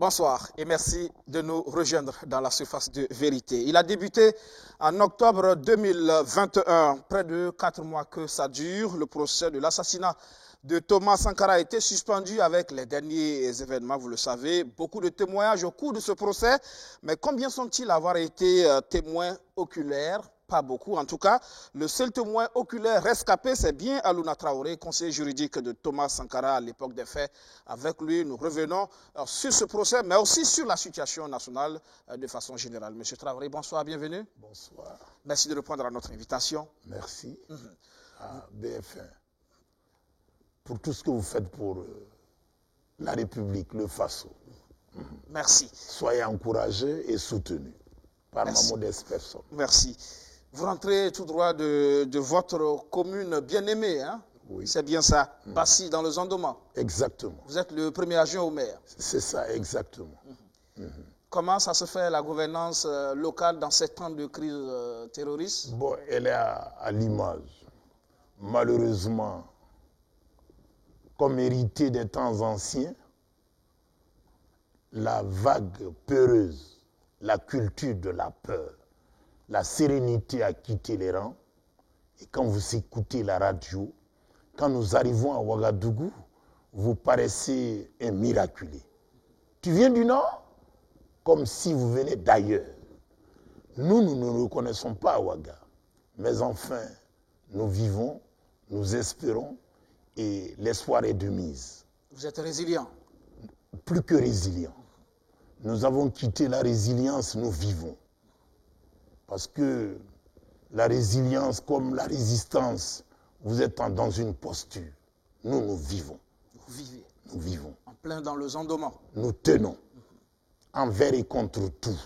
Bonsoir et merci de nous rejoindre dans la surface de vérité. Il a débuté en octobre 2021, près de 4 mois que ça dure. Le procès de l'assassinat de Thomas Sankara a été suspendu avec les derniers événements, vous le savez. Beaucoup de témoignages au cours de ce procès, mais combien sont-ils à avoir été témoins oculaires? Pas beaucoup. En tout cas, le seul témoin oculaire rescapé, c'est bien Alouna Traoré, conseiller juridique de Thomas Sankara à l'époque des faits. Avec lui, nous revenons sur ce procès, mais aussi sur la situation nationale de façon générale. Monsieur Traoré, bonsoir, bienvenue. Bonsoir. Merci de répondre à notre invitation. Merci à BF1 pour tout ce que vous faites pour la République, le Faso. Merci. Soyez encouragés et soutenus par ma modeste personne. Merci. Vous rentrez tout droit de votre commune bien-aimée, hein? Oui. C'est bien ça, Passy, dans le Zondoman. Exactement. Vous êtes le premier adjoint au maire. C'est ça, exactement. Comment ça se fait, la gouvernance locale, dans ces temps de crise terroriste? Bon, elle est à l'image. Malheureusement, comme hérité des temps anciens, la vague peureuse, la culture de la peur, la sérénité a quitté les rangs. Et quand vous écoutez la radio, quand nous arrivons à Ouagadougou, vous paraissez un miraculé. Tu viens du Nord? Comme si vous venez d'ailleurs. Nous ne reconnaissons pas Ouaga. Mais enfin, nous vivons, nous espérons, et l'espoir est de mise. Vous êtes résilient? Plus que résilient. Nous avons quitté la résilience, nous vivons. Parce que la résilience comme la résistance, vous êtes dans une posture. Nous, nous vivons. Vous vivez? Nous vivons. En plein dans le Zondoman? Nous tenons. Envers et contre tout.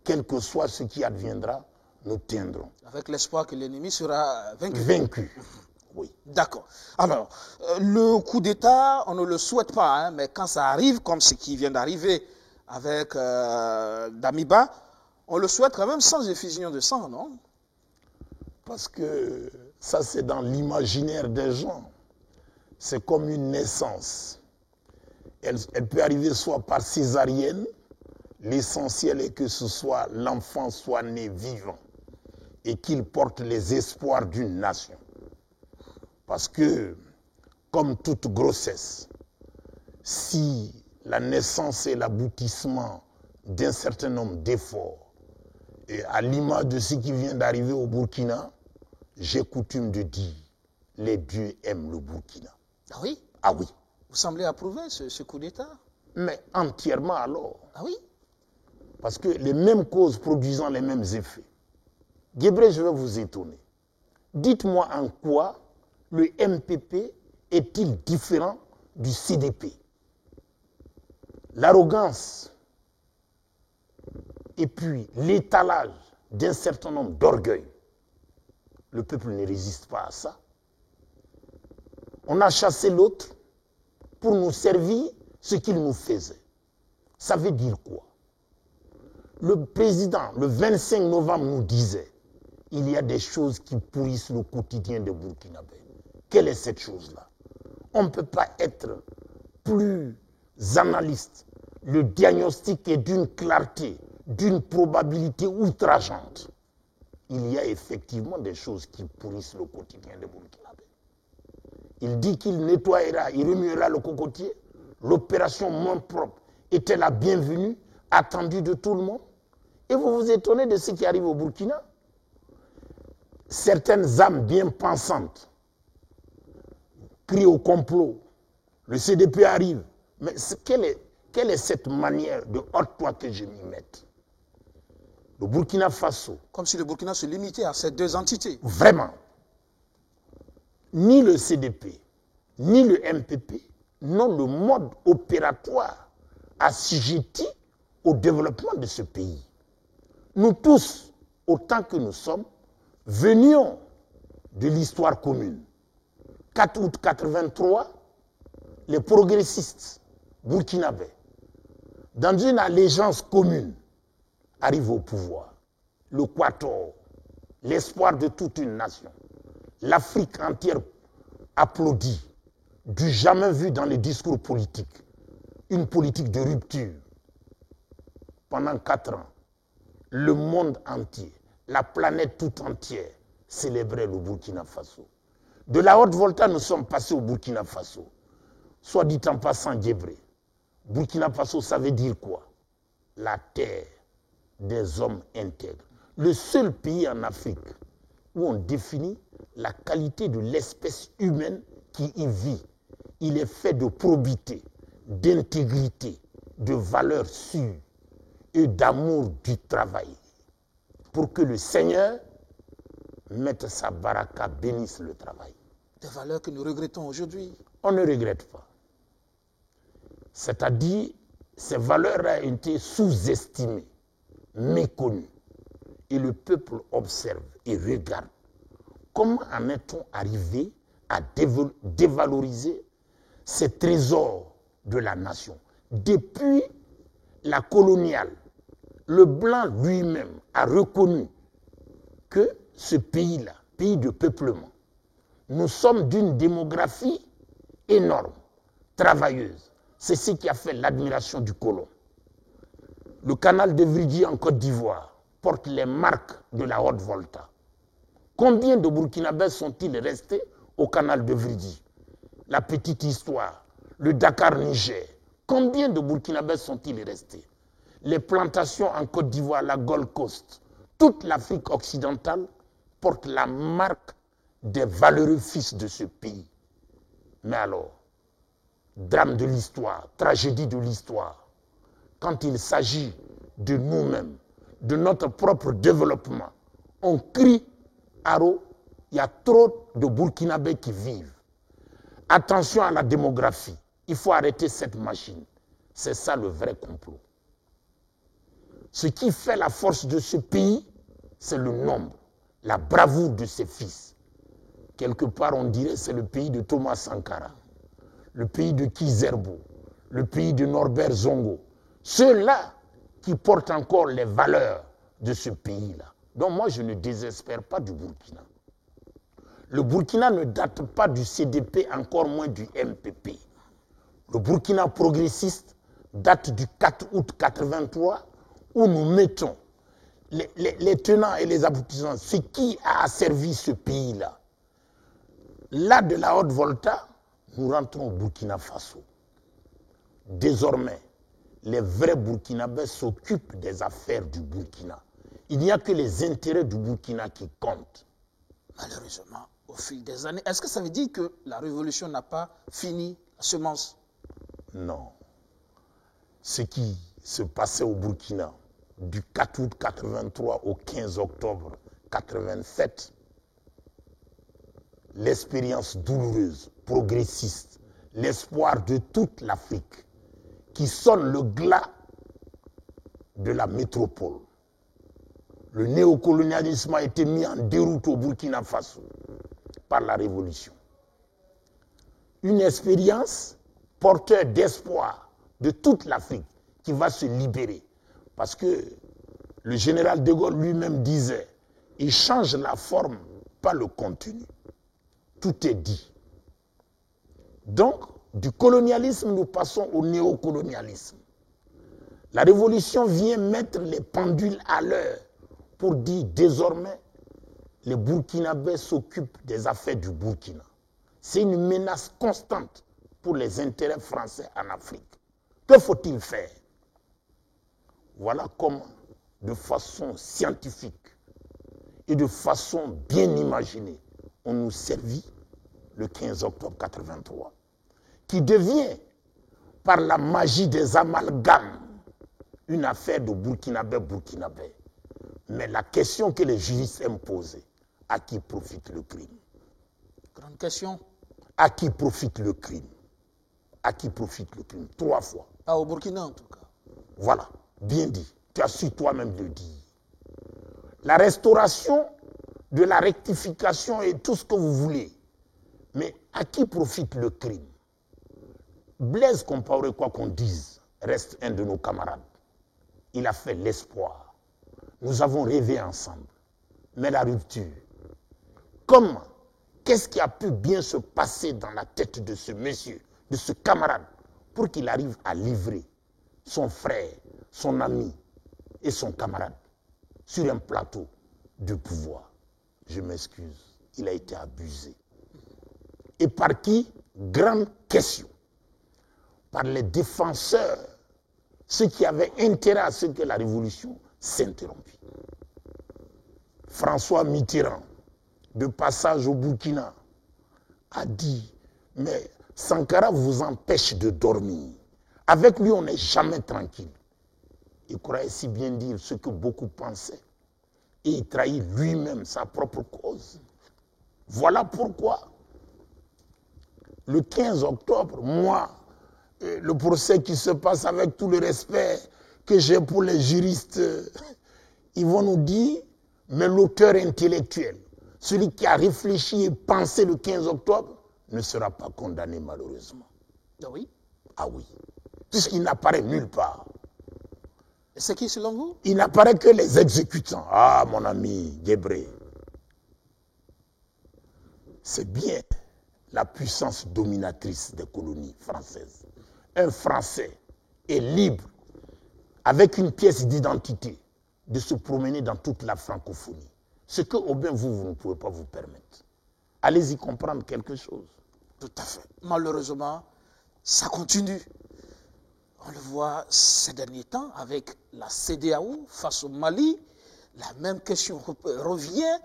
Quel que soit ce qui adviendra, nous tiendrons. Avec l'espoir que l'ennemi sera vaincu? Vaincu, oui. D'accord. Alors, le coup d'État, on ne le souhaite pas, hein, mais quand ça arrive, comme ce qui vient d'arriver avec Damiba, on le souhaite quand même sans effusion de sang, non? Parce que ça, c'est dans l'imaginaire des gens. C'est comme une naissance. Elle peut arriver soit par césarienne. L'essentiel est que ce soit l'enfant soit né vivant et qu'il porte les espoirs d'une nation. Parce que, comme toute grossesse, si la naissance est l'aboutissement d'un certain nombre d'efforts, et à l'image de ce qui vient d'arriver au Burkina, j'ai coutume de dire, les dieux aiment le Burkina. Ah oui? Ah oui. Vous semblez approuver ce coup d'État? Mais entièrement alors. Ah oui? Parce que les mêmes causes produisant les mêmes effets. Guébré, je vais vous étonner. Dites-moi en quoi le MPP est-il différent du CDP? L'arrogance et puis l'étalage d'un certain nombre d'orgueils. Le peuple ne résiste pas à ça. On a chassé l'autre pour nous servir ce qu'il nous faisait. Ça veut dire quoi? Le président, le 25 novembre, nous disait il y a des choses qui pourrissent le quotidien des Burkinabés. Quelle est cette chose-là? On ne peut pas être plus analyste. Le diagnostic est d'une clarté, d'une probabilité outrageante. Il y a effectivement des choses qui pourrissent le quotidien des Burkinabés. Il dit qu'il nettoiera, il remuera le cocotier. L'opération Main propre était la bienvenue, attendue de tout le monde. Et vous vous étonnez de ce qui arrive au Burkina. Certaines âmes bien pensantes crient au complot. Le CDP arrive. Mais quelle est cette manière de hors-toi que je m'y mette? Le Burkina Faso. Comme si le Burkina se limitait à ces deux entités. Vraiment. Ni le CDP, ni le MPP n'ont le mode opératoire assujetti au développement de ce pays. Nous tous, autant que nous sommes, venions de l'histoire commune. 4 août 83, les progressistes burkinabés, dans une allégeance commune, arrivent au pouvoir. Le Quator, l'espoir de toute une nation. L'Afrique entière applaudit, du jamais vu dans les discours politiques, une politique de rupture, pendant 4 ans, le monde entier, la planète tout entière célébrait le Burkina Faso. De la Haute-Volta, nous sommes passés au Burkina Faso. Soit dit en passant, Djebré, Burkina Faso, ça veut dire quoi? La terre des hommes intègres. Le seul pays en Afrique où on définit la qualité de l'espèce humaine qui y vit. Il est fait de probité, d'intégrité, de valeurs sûres et d'amour du travail. Pour que le Seigneur mette sa baraka, bénisse le travail. Des valeurs que nous regrettons aujourd'hui. On ne regrette pas. C'est-à-dire, ces valeurs ont été sous-estimées, méconnues. Et le peuple observe et regarde. Comment en est-on arrivé à dévaloriser ces trésors de la nation? Depuis la coloniale, le blanc lui-même a reconnu que ce pays-là, pays de peuplement, nous sommes d'une démographie énorme, travailleuse. C'est ce qui a fait l'admiration du colon. Le canal de Vridji en Côte d'Ivoire porte les marques de la Haute-Volta. Combien de Burkinabés sont-ils restés au canal de Vridji? La petite histoire, le Dakar-Niger. Combien de Burkinabés sont-ils restés? Les plantations en Côte d'Ivoire, la Gold Coast, toute l'Afrique occidentale porte la marque des valeureux fils de ce pays. Mais alors, drame de l'histoire, tragédie de l'histoire, quand il s'agit de nous-mêmes, de notre propre développement, on crie haro, il y a trop de Burkinabés qui vivent. Attention à la démographie, il faut arrêter cette machine. C'est ça le vrai complot. Ce qui fait la force de ce pays, c'est le nombre, la bravoure de ses fils. Quelque part, on dirait que c'est le pays de Thomas Sankara, le pays de Kizerbo, le pays de Norbert Zongo. Ceux-là qui portent encore les valeurs de ce pays-là. Donc moi, je ne désespère pas du Burkina. Le Burkina ne date pas du CDP, encore moins du MPP. Le Burkina progressiste date du 4 août 83, où nous mettons les tenants et les aboutissants, ce qui a asservi ce pays-là. Là, de la Haute-Volta, nous rentrons au Burkina Faso. Désormais, les vrais Burkinabés s'occupent des affaires du Burkina. Il n'y a que les intérêts du Burkina qui comptent. Malheureusement, au fil des années, est-ce que ça veut dire que la révolution n'a pas fini la semence? Non. Ce qui se passait au Burkina du 4 août 83 au 15 octobre 87, l'expérience douloureuse, progressiste, l'espoir de toute l'Afrique qui sonne le glas de la métropole. Le néocolonialisme a été mis en déroute au Burkina Faso par la révolution. Une expérience porteur d'espoir de toute l'Afrique qui va se libérer. Parce que le général de Gaulle lui-même disait, il change la forme, pas le contenu. Tout est dit. Donc, du colonialisme, nous passons au néocolonialisme. La révolution vient mettre les pendules à l'heure pour dire désormais, les Burkinabés s'occupent des affaires du Burkina. C'est une menace constante pour les intérêts français en Afrique. Que faut-il faire? Voilà comment, de façon scientifique et de façon bien imaginée, on nous servit le 15 octobre 83, qui devient, par la magie des amalgames, une affaire de Burkinabé. Mais la question que les juristes aiment poser, à qui profite le crime? Grande question. À qui profite le crime? À qui profite le crime? 3 fois. Pas au Burkina en tout cas. Voilà, bien dit. Tu as su toi-même le dire. La restauration de la rectification et tout ce que vous voulez. Mais à qui profite le crime? Blaise Compaoré, quoi qu'on dise, reste un de nos camarades. Il a fait l'espoir. Nous avons rêvé ensemble. Mais la rupture, comment? Qu'est-ce qui a pu bien se passer dans la tête de ce monsieur, de ce camarade, pour qu'il arrive à livrer son frère, son ami, et son camarade sur un plateau de pouvoir. Je m'excuse, il a été abusé. Et par qui? Grande question. Par les défenseurs, ceux qui avaient intérêt à ce que la révolution s'interrompit. François Mitterrand, de passage au Burkina, a dit, mais Sankara vous empêche de dormir. Avec lui, on n'est jamais tranquille. Il croyait si bien dire ce que beaucoup pensaient. Et il trahit lui-même sa propre cause. Voilà pourquoi, le 15 octobre, moi, le procès qui se passe avec tout le respect que j'ai pour les juristes, ils vont nous dire, mais l'auteur intellectuel, celui qui a réfléchi et pensé le 15 octobre, ne sera pas condamné malheureusement. Ah oui? Ah oui. Puisqu'il n'apparaît nulle part. C'est qui selon vous? Il n'apparaît que les exécutants. Ah, mon ami Guébré. C'est bien la puissance dominatrice des colonies françaises. Un Français est libre, avec une pièce d'identité, de se promener dans toute la francophonie. Ce que, au bien, vous ne pouvez pas vous permettre. Allez-y comprendre quelque chose. Tout à fait. Malheureusement, ça continue. On le voit ces derniers temps avec la CEDEAO face au Mali. La même question revient.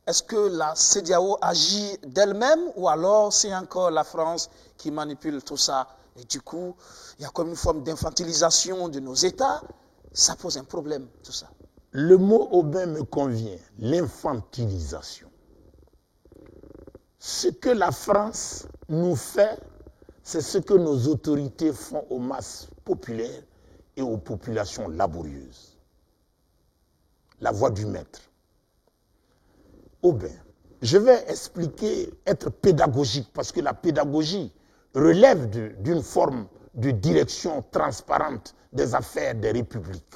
Est-ce que la CEDEAO agit d'elle-même ou alors c'est encore la France qui manipule tout ça? Et du coup, il y a comme une forme d'infantilisation de nos États. Ça pose un problème, tout ça. Le mot Aubin me convient, l'infantilisation. Ce que la France nous fait, c'est ce que nos autorités font aux masses populaires et aux populations laborieuses. La voix du maître. Aubin, je vais expliquer, être pédagogique, parce que la pédagogie relève d'une forme de direction transparente des affaires des républiques.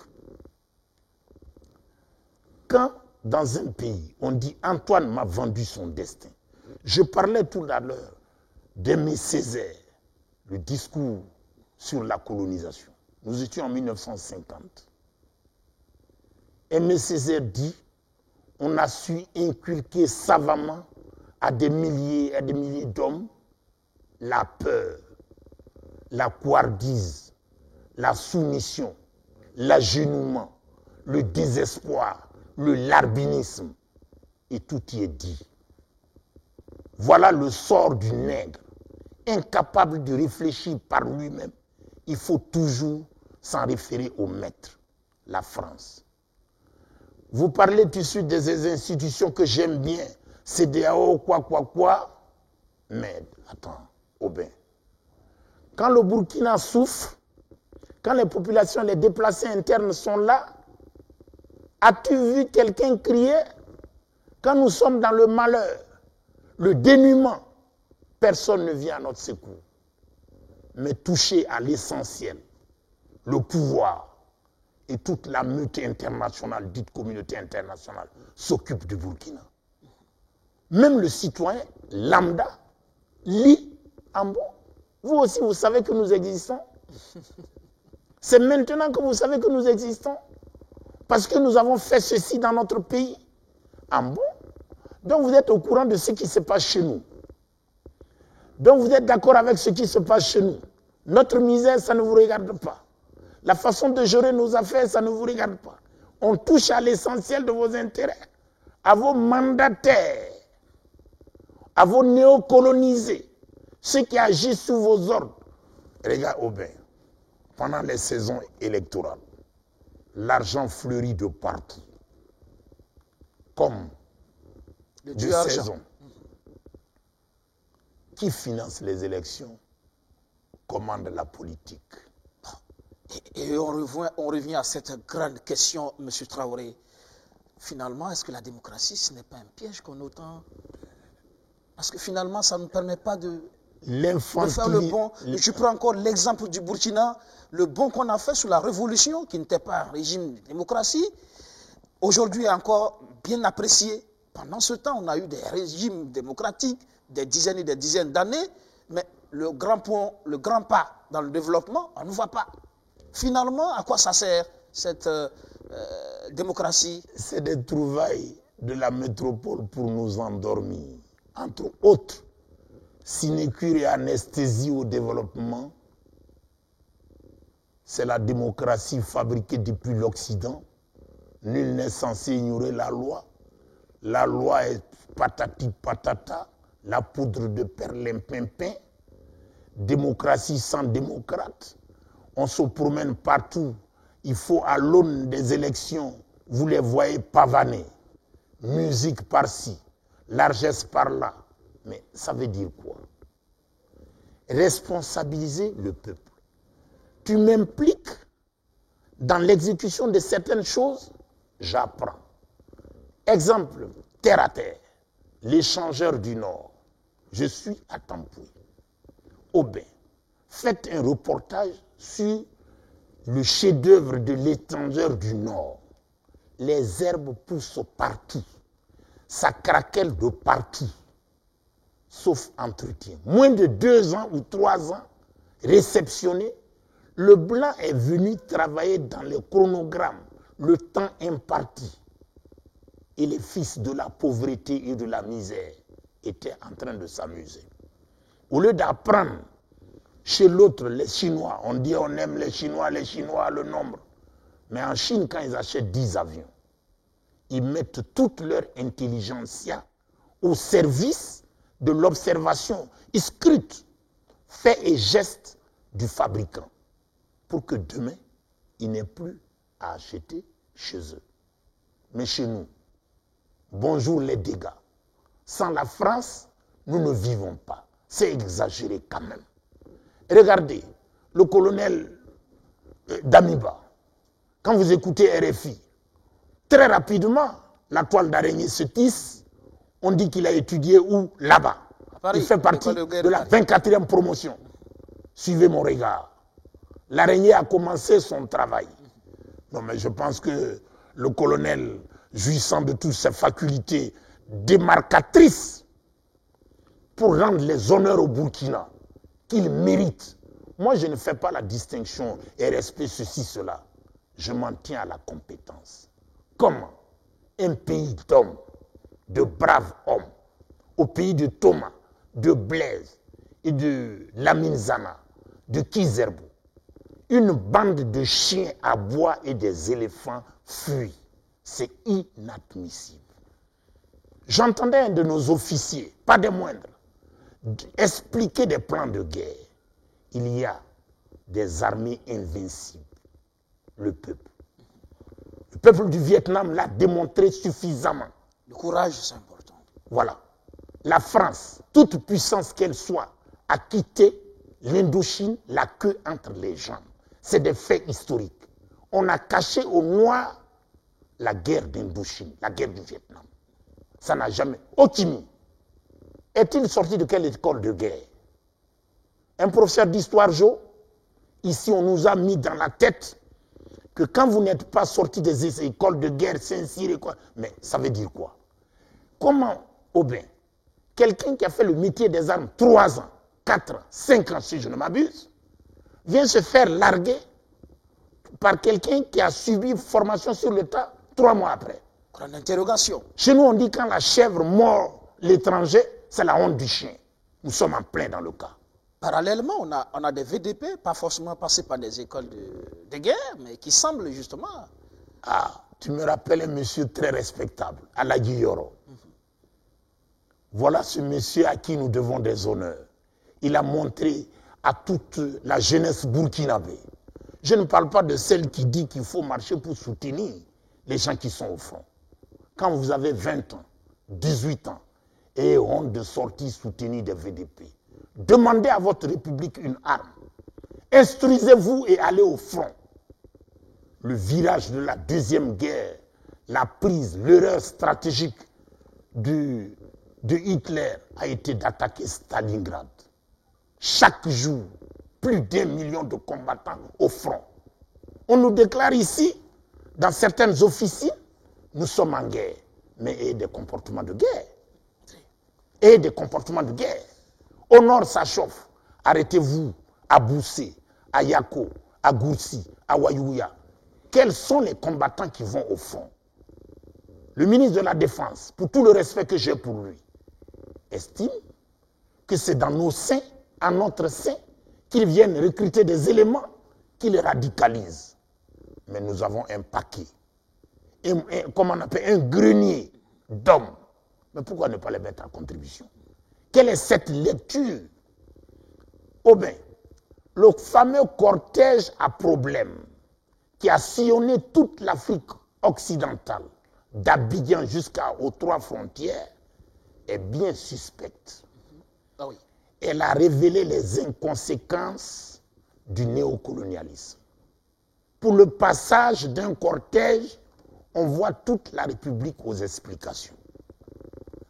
Quand, dans un pays, on dit « Antoine m'a vendu son destin », je parlais tout à l'heure d'Aimé Césaire, le discours sur la colonisation. Nous étions en 1950. Aimé Césaire dit « On a su inculquer savamment à des milliers d'hommes la peur, la couardise, la soumission, l'agenouement, le désespoir, le larbinisme, et tout y est dit. Voilà le sort du nègre, incapable de réfléchir par lui-même. Il faut toujours s'en référer au maître, la France. Vous parlez tout de suite des institutions que j'aime bien, CEDEAO, quoi, mais attends, Aubin. Quand le Burkina souffre, quand les populations, les déplacés internes sont là, as-tu vu quelqu'un crier? Quand nous sommes dans le malheur, le dénuement, personne ne vient à notre secours. Mais toucher à l'essentiel, le pouvoir et toute la meute internationale, dite communauté internationale, s'occupe du Burkina. Même le citoyen lambda lit en bon. Vous aussi, vous savez que nous existons. C'est maintenant que vous savez que nous existons. Parce que nous avons fait ceci dans notre pays. En bon. Donc vous êtes au courant de ce qui se passe chez nous. Donc vous êtes d'accord avec ce qui se passe chez nous. Notre misère, ça ne vous regarde pas. La façon de gérer nos affaires, ça ne vous regarde pas. On touche à l'essentiel de vos intérêts, à vos mandataires, à vos néocolonisés, ceux qui agissent sous vos ordres. Regarde Aubin, pendant les saisons électorales, l'argent fleurit de partout, comme de saison. Qui finance les élections commande la politique. Et on revient à cette grande question, M. Traoré. Finalement, est-ce que la démocratie, ce n'est pas un piège qu'on entend? Parce que finalement, ça ne nous permet pas de faire le bon. Je prends encore l'exemple du Burkina, le bon qu'on a fait sous la révolution, qui n'était pas un régime de démocratie, aujourd'hui encore bien apprécié. Pendant ce temps, on a eu des régimes démocratiques, des dizaines et des dizaines d'années, mais le grand pas dans le développement, on ne voit pas. Finalement, à quoi ça sert cette démocratie. C'est des trouvailles de la métropole pour nous endormir. Entre autres, sinécure et anesthésie au développement, c'est la démocratie fabriquée depuis l'Occident. Nul n'est censé ignorer la loi. La loi est patati patata, la poudre de perlimpinpin. Démocratie sans démocrate. On se promène partout. Il faut, à l'aune des élections, vous les voyez pavaner. Musique par-ci, largesse par-là. Mais ça veut dire quoi? Responsabiliser le peuple. Tu m'impliques dans l'exécution de certaines choses, j'apprends. Exemple, terre à terre, l'échangeur du Nord. Je suis à Tampouy. Aubin, faites un reportage sur le chef-d'œuvre de l'échangeur du Nord. Les herbes poussent partout. Ça craquelle de partout. Sauf entretien. Moins de 2 ans ou 3 ans, réceptionné, le blanc est venu travailler dans le chronogramme, le temps imparti. Et les fils de la pauvreté et de la misère étaient en train de s'amuser. Au lieu d'apprendre chez l'autre, les Chinois, on dit on aime les Chinois, le nombre. Mais en Chine, quand ils achètent 10 avions, ils mettent toute leur intelligentsia au service de l'observation scrute, fait et geste du fabricant, pour que demain, il n'ait plus à acheter chez eux. Mais chez nous, bonjour les dégâts. Sans la France, nous ne vivons pas. C'est exagéré quand même. Regardez, le colonel Damiba, quand vous écoutez RFI, très rapidement, la toile d'araignée se tisse. On dit qu'il a étudié où? Là-bas. Il fait partie de la 24e promotion. Suivez mon regard. L'araignée a commencé son travail. Non, mais je pense que le colonel, jouissant de toutes ses facultés démarcatrices pour rendre les honneurs au Burkina qu'il mérite. Moi, je ne fais pas la distinction et respect ceci, cela. Je m'en tiens à la compétence. Comment un pays d'hommes, de braves hommes, au pays de Thomas, de Blaise et de Lamine Zana, de Kizerbo, une bande de chiens à bois et des éléphants fuient. C'est inadmissible. J'entendais un de nos officiers, pas des moindres, expliquer des plans de guerre. Il y a des armées invincibles. Le peuple. Le peuple du Vietnam l'a démontré suffisamment. Le courage, c'est important. Voilà. La France, toute puissance qu'elle soit, a quitté l'Indochine la queue entre les jambes. C'est des faits historiques. On a caché au noir la guerre d'Indochine, la guerre du Vietnam. Ça n'a jamais... Ho Chi Minh est-il sorti de quelle école de guerre? Un professeur d'histoire, Joe, ici on nous a mis dans la tête que quand vous n'êtes pas sorti des écoles de guerre, Saint-Cyr et quoi, mais ça veut dire quoi? Comment, Aubin, quelqu'un qui a fait le métier des armes 3 ans, 4 ans, 5 ans, si je ne m'abuse, vient se faire larguer par quelqu'un qui a subi formation sur le tas 3 mois après? Grande interrogation. Chez nous, on dit quand la chèvre mord l'étranger, c'est la honte du chien. Nous sommes en plein dans le cas. Parallèlement, on a des VDP, pas forcément passés par des écoles de guerre, mais qui semblent justement... Ah, tu me rappelles un monsieur très respectable, Alagui Yoro. Voilà ce monsieur à qui nous devons des honneurs. Il a montré à toute la jeunesse burkinabé. Je ne parle pas de celle qui dit qu'il faut marcher pour soutenir les gens qui sont au front. Quand vous avez 20 ans, 18 ans, et honte de sortir soutenir des VDP, demandez à votre République une arme. Instruisez-vous et allez au front. Le virage de la Deuxième Guerre, la prise, l'erreur stratégique de Hitler a été d'attaquer Stalingrad. Chaque jour, plus d'1 million de combattants au front. On nous déclare ici, dans certaines officines, nous sommes en guerre. Mais ayez des comportements de guerre. Ayez des comportements de guerre. Au nord, ça chauffe. Arrêtez-vous à Boussé, à Yako, à Goursi, à Wayouya. quels sont les combattants qui vont au front. Le ministre de la Défense, pour tout le respect que j'ai pour lui, estime que c'est dans nos seins, à notre sein, qu'ils viennent recruter des éléments qui les radicalisent. Mais nous avons un paquet, comment on appelle, un grenier d'hommes. Mais pourquoi ne pas les mettre en contribution? Quelle est cette lecture? Oh bien, le fameux cortège à problème qui a sillonné toute l'Afrique occidentale, d'Abidjan jusqu'aux 3 frontières, est bien suspecte. Ah oui. Elle a révélé les inconséquences du néocolonialisme. Pour le passage d'un cortège, on voit toute la République aux explications.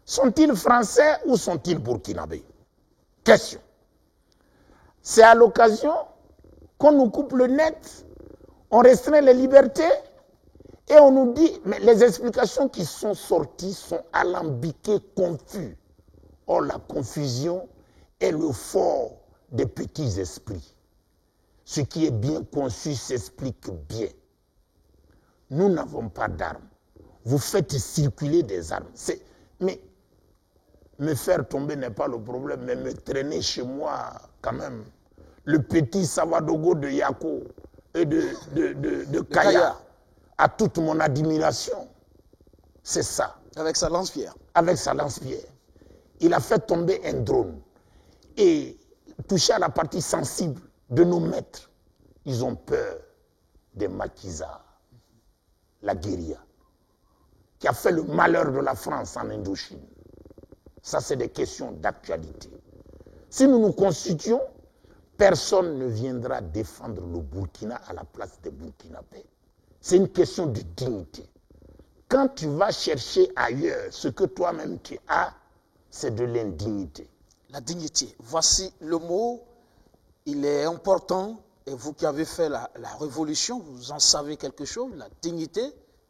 Sont-ils français ou sont-ils burkinabés? Question. C'est à l'occasion qu'on nous coupe le net, on restreint les libertés et on nous dit, mais les explications qui sont sorties sont alambiquées, confuses. Or, la confusion est le fort des petits esprits. Ce qui est bien conçu s'explique bien. Nous n'avons pas d'armes. Vous faites circuler des armes. Mais me faire tomber n'est pas le problème, mais me traîner chez moi, quand même. Le petit Savadogo de Yako et de Kaya a toute mon admiration. C'est ça. Avec sa lance-pierre. Avec sa lance-pierre. Il a fait tomber un drone et touché à la partie sensible de nos maîtres. Ils ont peur des maquisards, la guérilla, qui a fait le malheur de la France en Indochine. Ça, c'est des questions d'actualité. Si nous nous constituons, personne ne viendra défendre le Burkina à la place des Burkinabés. C'est une question de dignité. Quand tu vas chercher ailleurs ce que toi-même tu as, c'est de l'indignité. La dignité. Voici le mot. Il est important. Et vous qui avez fait la révolution, vous en savez quelque chose. La dignité,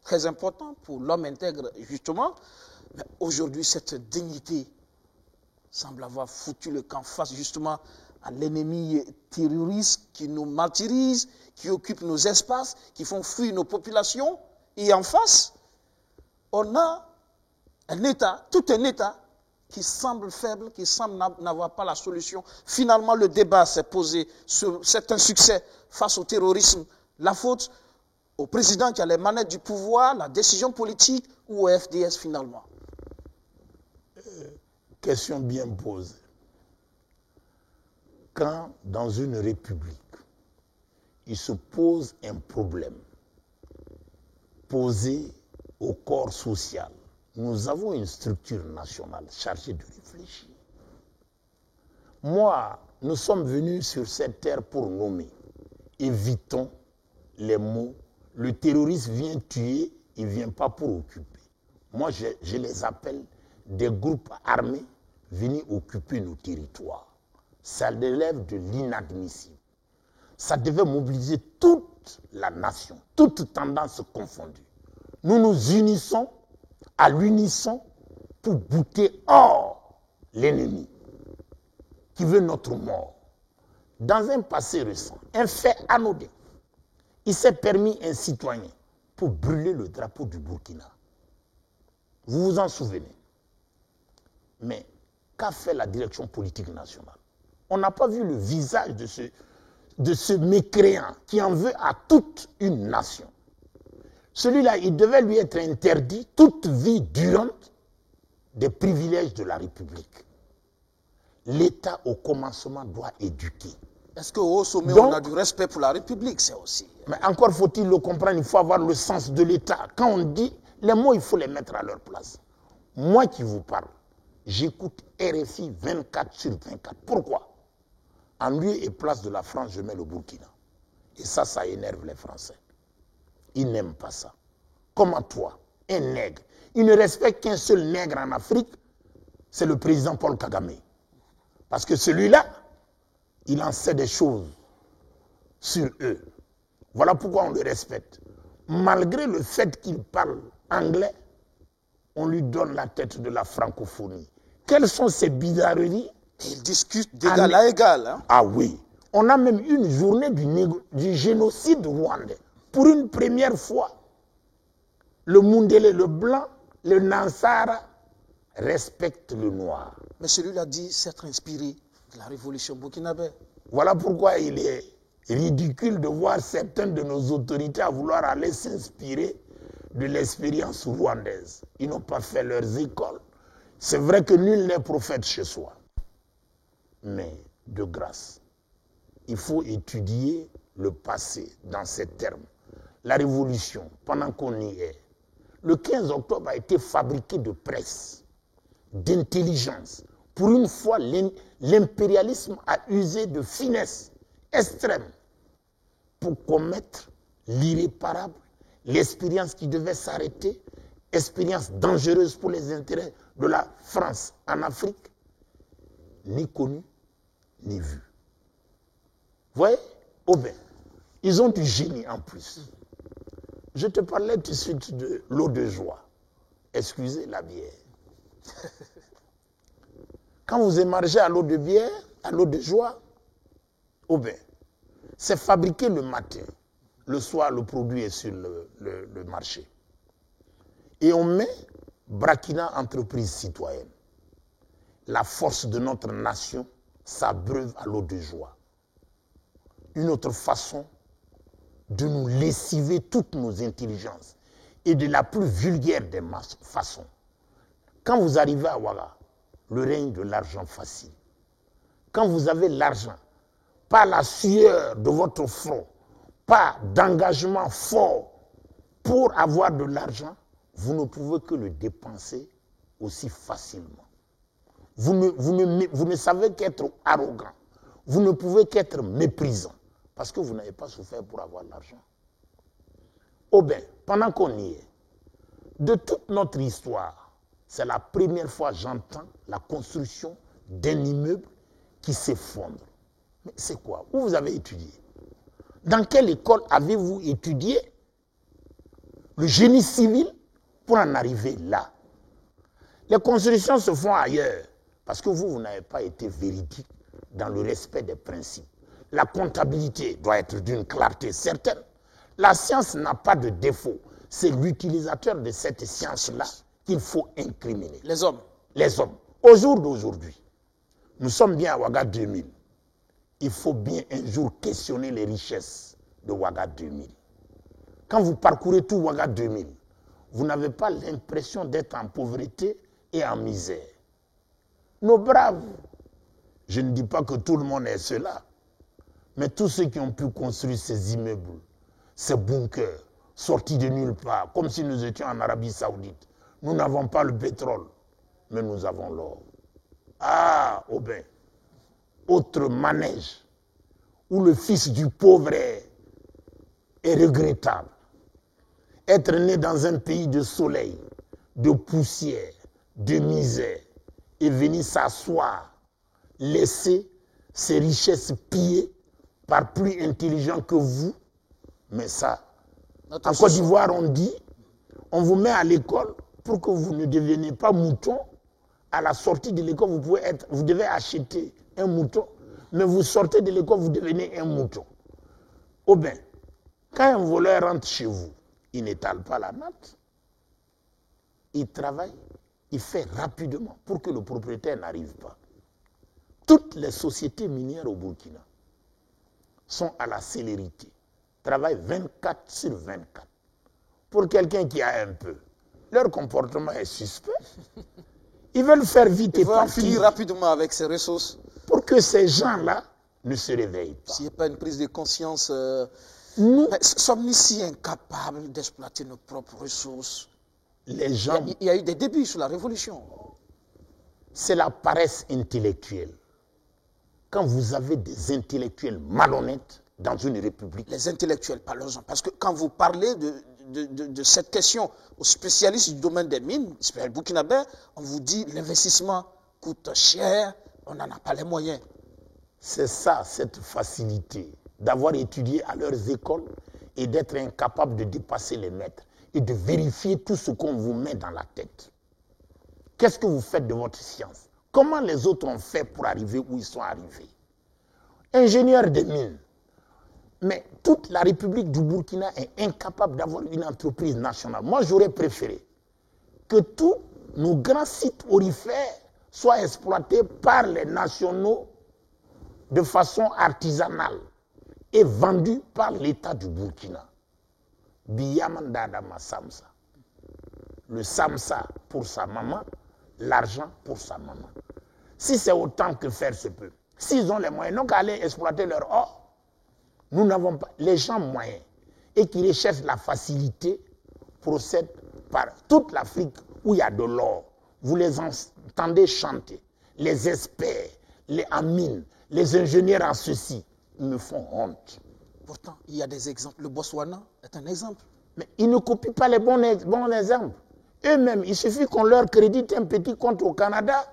très important pour l'homme intègre, justement. Mais aujourd'hui, cette dignité semble avoir foutu le camp face, justement, à l'ennemi terroriste qui nous martyrise, qui occupe nos espaces, qui font fuir nos populations. Et en face, on a un État, tout un État, qui semble faible, qui semble n'avoir pas la solution. Finalement, le débat s'est posé, c'est un succès face au terrorisme. La faute au président qui a les manettes du pouvoir, la décision politique ou au FDS finalement? Question bien posée. Quand dans une république, il se pose un problème posé au corps social, nous avons une structure nationale chargée de réfléchir. Moi, nous sommes venus sur cette terre pour nommer. Évitons les mots. Le terroriste vient tuer, il ne vient pas pour occuper. Moi, je les appelle des groupes armés venus occuper nos territoires. Ça relève de l'inadmissible. Ça devait mobiliser toute la nation, toutes tendances confondues. Nous nous unissons à l'unisson pour bouter hors l'ennemi qui veut notre mort. Dans un passé récent, un fait anodin, il s'est permis un citoyen pour brûler le drapeau du Burkina. Vous vous en souvenez? Mais qu'a fait la direction politique nationale? On n'a pas vu le visage de ce mécréant qui en veut à toute une nation. Celui-là, il devait lui être interdit toute vie durante des privilèges de la République. L'État, au commencement, doit éduquer. Est-ce qu'au sommet, on a du respect pour la République, c'est aussi? Mais encore faut-il le comprendre, il faut avoir le sens de l'État. Quand on dit, les mots, il faut les mettre à leur place. Moi qui vous parle, j'écoute RFI 24/24. Pourquoi? En lieu et place de la France, je mets le Burkina. Et ça énerve les Français. Ils n'aiment pas ça. Comment toi, un nègre, il ne respecte qu'un seul nègre en Afrique, c'est le président Paul Kagame. Parce que celui-là, il en sait des choses sur eux. Voilà pourquoi on le respecte. Malgré le fait qu'il parle anglais, on lui donne la tête de la francophonie. Quelles sont ces bizarreries? Ils discutent d'égal à égal. Hein? Ah oui. On a même une journée du génocide rwandais. Pour une première fois, le Mundele, le blanc, le Nansara respecte le noir. Mais celui-là dit s'être inspiré de la révolution burkinabé. Voilà pourquoi il est ridicule de voir certaines de nos autorités à vouloir aller s'inspirer de l'expérience rwandaise. Ils n'ont pas fait leurs écoles. C'est vrai que nul n'est prophète chez soi. Mais de grâce, il faut étudier le passé dans ces termes. La révolution, pendant qu'on y est, le 15 octobre a été fabriqué de presse, d'intelligence. Pour une fois, l'impérialisme a usé de finesse extrême pour commettre l'irréparable, l'expérience qui devait s'arrêter, expérience dangereuse pour les intérêts de la France en Afrique, ni connue, ni vue. Vous voyez, Aubin, ils ont du génie en plus. Je te parlais tout de suite de l'eau de joie. Excusez la bière. Quand vous émargez à l'eau de bière, à l'eau de joie, Aubin, c'est fabriqué le matin. Le soir, le produit est sur le marché. Et on met Brakina Entreprise Citoyenne. La force de notre nation s'abreuve à l'eau de joie. Une autre façon de nous lessiver toutes nos intelligences et de la plus vulgaire des façons. Quand vous arrivez à Ouaga, le règne de l'argent facile. Quand vous avez l'argent, pas la sueur de votre front, pas d'engagement fort pour avoir de l'argent, vous ne pouvez que le dépenser aussi facilement. Vous ne savez qu'être arrogant. Vous ne pouvez qu'être méprisant parce que vous n'avez pas souffert pour avoir l'argent. Aubin, pendant qu'on y est, de toute notre histoire, c'est la première fois que j'entends la construction d'un immeuble qui s'effondre. Mais c'est quoi? Où vous avez étudié? Dans quelle école avez-vous étudié le génie civil pour en arriver là? Les constructions se font ailleurs parce que vous n'avez pas été véridique dans le respect des principes. La comptabilité doit être d'une clarté certaine. La science n'a pas de défaut. C'est l'utilisateur de cette science-là qu'il faut incriminer. Les hommes. Les hommes. Au jour d'aujourd'hui, nous sommes bien à Ouaga 2000. Il faut bien un jour questionner les richesses de Ouaga 2000. Quand vous parcourez tout Ouaga 2000, vous n'avez pas l'impression d'être en pauvreté et en misère. Nos braves, je ne dis pas que tout le monde est cela, mais tous ceux qui ont pu construire ces immeubles, ces bunkers, sortis de nulle part, comme si nous étions en Arabie Saoudite. Nous n'avons pas le pétrole, mais nous avons l'or. Ah, Aubin, autre manège, où le fils du pauvre est regrettable. Être né dans un pays de soleil, de poussière, de misère, et venir s'asseoir, laisser ses richesses pillées par plus intelligents que vous. Mais ça, en Côte d'Ivoire, on dit, on vous met à l'école pour que vous ne deveniez pas mouton. À la sortie de l'école, vous devez acheter un mouton, mais vous sortez de l'école, vous devenez un mouton. Aubin, quand un voleur rentre chez vous, il n'étale pas la natte. Il travaille, il fait rapidement pour que le propriétaire n'arrive pas. Toutes les sociétés minières au Burkina sont à la célérité, travaillent 24/24. Pour quelqu'un qui a un peu, leur comportement est suspect. Ils veulent faire vite et partir. Finir rapidement avec ces ressources. Pour que ces gens-là ne se réveillent pas. S'il n'y a pas une prise de conscience, nous sommes-nous si incapables d'exploiter nos propres ressources? Les gens, il y a eu des débuts sous la Révolution. C'est la paresse intellectuelle. Quand vous avez des intellectuels malhonnêtes dans une république. Les intellectuels, parlons-en. Parce que quand vous parlez de cette question aux spécialistes du domaine des mines, spécialistes burkinabé, on vous dit l'investissement coûte cher, on n'en a pas les moyens. C'est ça, cette facilité d'avoir étudié à leurs écoles et d'être incapable de dépasser les maîtres et de vérifier tout ce qu'on vous met dans la tête. Qu'est-ce que vous faites de votre science? Comment les autres ont fait pour arriver où ils sont arrivés? Ingénieurs des mines, Mais toute la République du Burkina est incapable d'avoir une entreprise nationale. Moi, j'aurais préféré que tous nos grands sites aurifères soient exploités par les nationaux de façon artisanale et vendus par l'État du Burkina. Biyamandadama Samsa. Le Samsa pour sa maman, l'argent pour sa maman. Si c'est autant que faire se peut, s'ils ont les moyens, donc aller exploiter leur or, nous n'avons pas. Les gens moyens et qui recherchent la facilité procèdent par toute l'Afrique où il y a de l'or. Vous les entendez chanter. Les experts, les amines, les ingénieurs en ceci me font honte. Pourtant, il y a des exemples. Le Botswana est un exemple. Mais ils ne copient pas les bons exemples. Eux-mêmes, il suffit qu'on leur crédite un petit compte au Canada.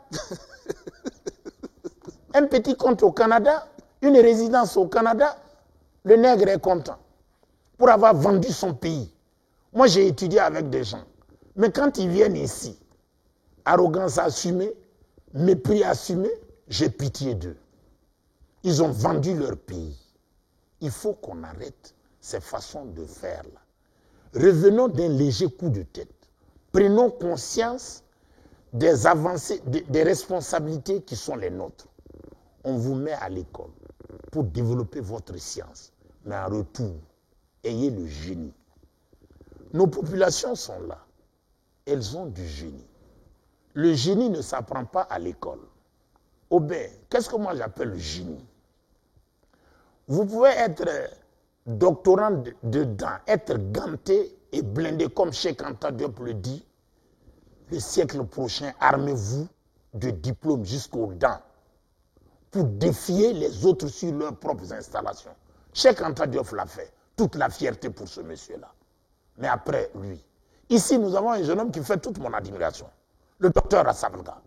Un petit compte au Canada, une résidence au Canada, le nègre est content pour avoir vendu son pays. Moi, j'ai étudié avec des gens. Mais quand ils viennent ici, arrogance assumée, mépris assumé, j'ai pitié d'eux. Ils ont vendu leur pays. Il faut qu'on arrête ces façons de faire là. Revenons d'un léger coup de tête. Prenons conscience des avancées, des responsabilités qui sont les nôtres. On vous met à l'école pour développer votre science. Mais en retour, ayez le génie. Nos populations sont là. Elles ont du génie. Le génie ne s'apprend pas à l'école. Aubin, qu'est-ce que moi j'appelle le génie? Vous pouvez être doctorant dedans, être ganté et blindé comme Cheikh Anta Diop le dit. Le siècle prochain, armez-vous de diplômes jusqu'aux dents pour défier les autres sur leurs propres installations. Cheikh Anta Diop l'a fait. Toute la fierté pour ce monsieur-là. Mais après, lui. Ici, nous avons un jeune homme qui fait toute mon admiration. Le docteur Assabalga.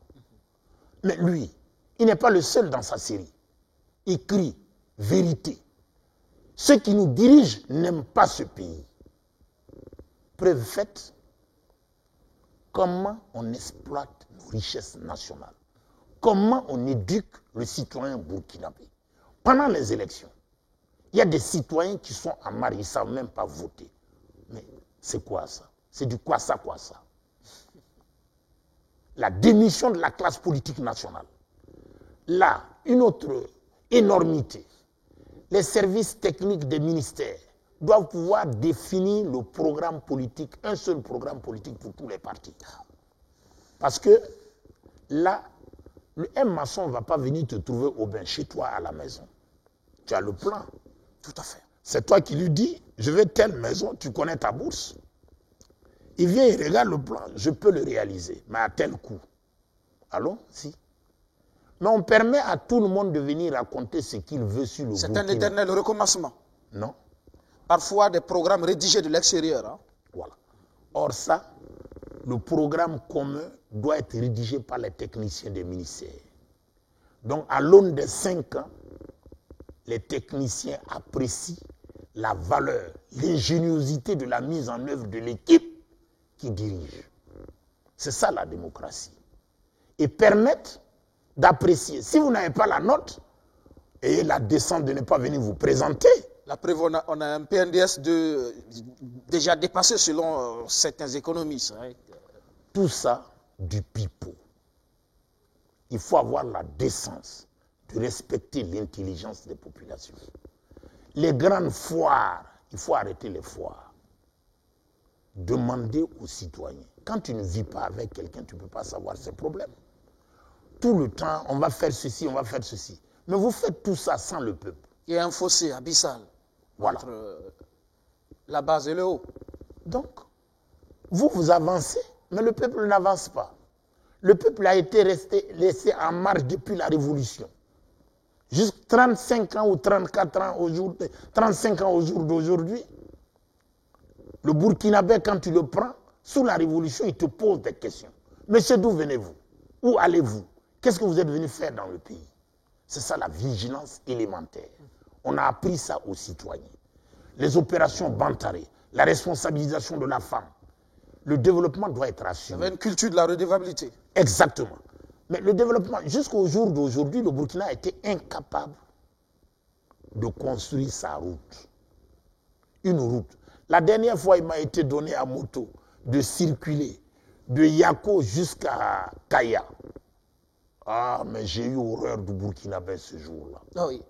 Mais lui, il n'est pas le seul dans sa série. Il crie vérité. Ceux qui nous dirigent n'aiment pas ce pays. Preuve faite, comment on exploite nos richesses nationales. Comment on éduque le citoyen burkinabé. Pendant les élections, il y a des citoyens qui sont en marre, ils ne savent même pas voter. Mais c'est quoi ça? C'est du quoi ça? La démission de la classe politique nationale. Là, une autre énormité. Les services techniques des ministères doivent pouvoir définir le programme politique, un seul programme politique pour tous les partis. Parce que là, un maçon ne va pas venir te trouver au bain chez toi à la maison. Tu as le plan. Tout à fait. C'est toi qui lui dis, je veux telle maison, tu connais ta bourse. Il vient, il regarde le plan, je peux le réaliser, mais à tel coût. Allons, si. Mais on permet à tout le monde de venir raconter ce qu'il veut sur le Burkina. C'est un éternel recommencement. Non. Parfois des programmes rédigés de l'extérieur. Hein. Voilà. Or ça, le programme commun doit être rédigé par les techniciens des ministères. Donc à l'aune des 5 ans, les techniciens apprécient la valeur, l'ingéniosité de la mise en œuvre de l'équipe qui dirige. C'est ça la démocratie. Et permettre d'apprécier. Si vous n'avez pas la note, ayez la décence de ne pas venir vous présenter. La preuve, on a un PNDS déjà dépassé selon certains économistes. Hein. Tout ça, du pipeau. Il faut avoir la décence de respecter l'intelligence des populations. Les grandes foires, il faut arrêter les foires. Demandez aux citoyens. Quand tu ne vis pas avec quelqu'un, tu ne peux pas savoir ses problèmes. Tout le temps, on va faire ceci, on va faire ceci. Mais vous faites tout ça sans le peuple. Il y a un fossé abyssal entre la base et le haut. Donc, vous avancez, mais le peuple n'avance pas. Le peuple a été laissé en marche depuis la Révolution. Jusqu'à 35 ans ou 34 ans aujourd'hui, 35 ans au jour d'aujourd'hui, le Burkinabé, quand tu le prends, sous la Révolution, il te pose des questions. Monsieur, d'où venez-vous? Où allez-vous? Qu'est-ce que vous êtes venu faire dans le pays? C'est ça la vigilance élémentaire. On a appris ça aux citoyens. Les opérations Bantaré, la responsabilisation de la femme. Le développement doit être assumé. Il y avait une culture de la redevabilité. Exactement. Mais le développement, jusqu'au jour d'aujourd'hui, le Burkina a été incapable de construire sa route. une route. La dernière fois, il m'a été donné à moto de circuler de Yako jusqu'à Kaya. Ah, mais j'ai eu horreur du Burkinabé ce jour-là. Ah oui.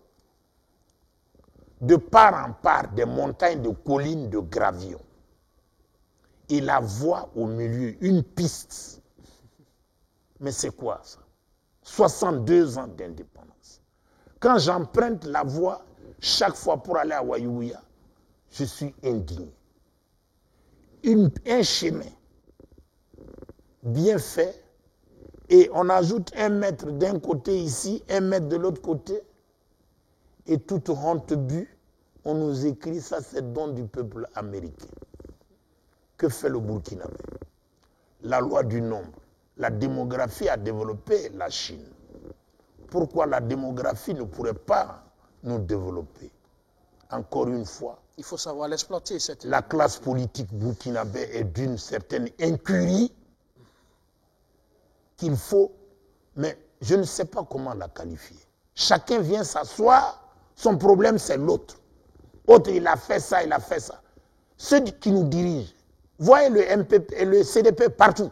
De part en part, des montagnes de collines de gravillons. Et la voie au milieu, une piste. Mais c'est quoi ça? 62 ans d'indépendance. Quand j'emprunte la voie, chaque fois pour aller à Wayouya, je suis indigné. Un chemin bien fait, et on ajoute 1 mètre d'un côté ici, 1 mètre de l'autre côté, et toute honte but, on nous écrit ça, c'est don du peuple américain. Que fait le Burkinabé? La loi du nombre. La démographie a développé la Chine. Pourquoi la démographie ne pourrait pas nous développer? Encore une fois, il faut savoir l'exploiter. La classe politique burkinabé est d'une certaine incurie qu'il faut, mais je ne sais pas comment la qualifier. Chacun vient s'asseoir, son problème c'est l'autre. Autre, il a fait ça, il a fait ça. Ceux qui nous dirigent, voyez le MPP et le CDP partout.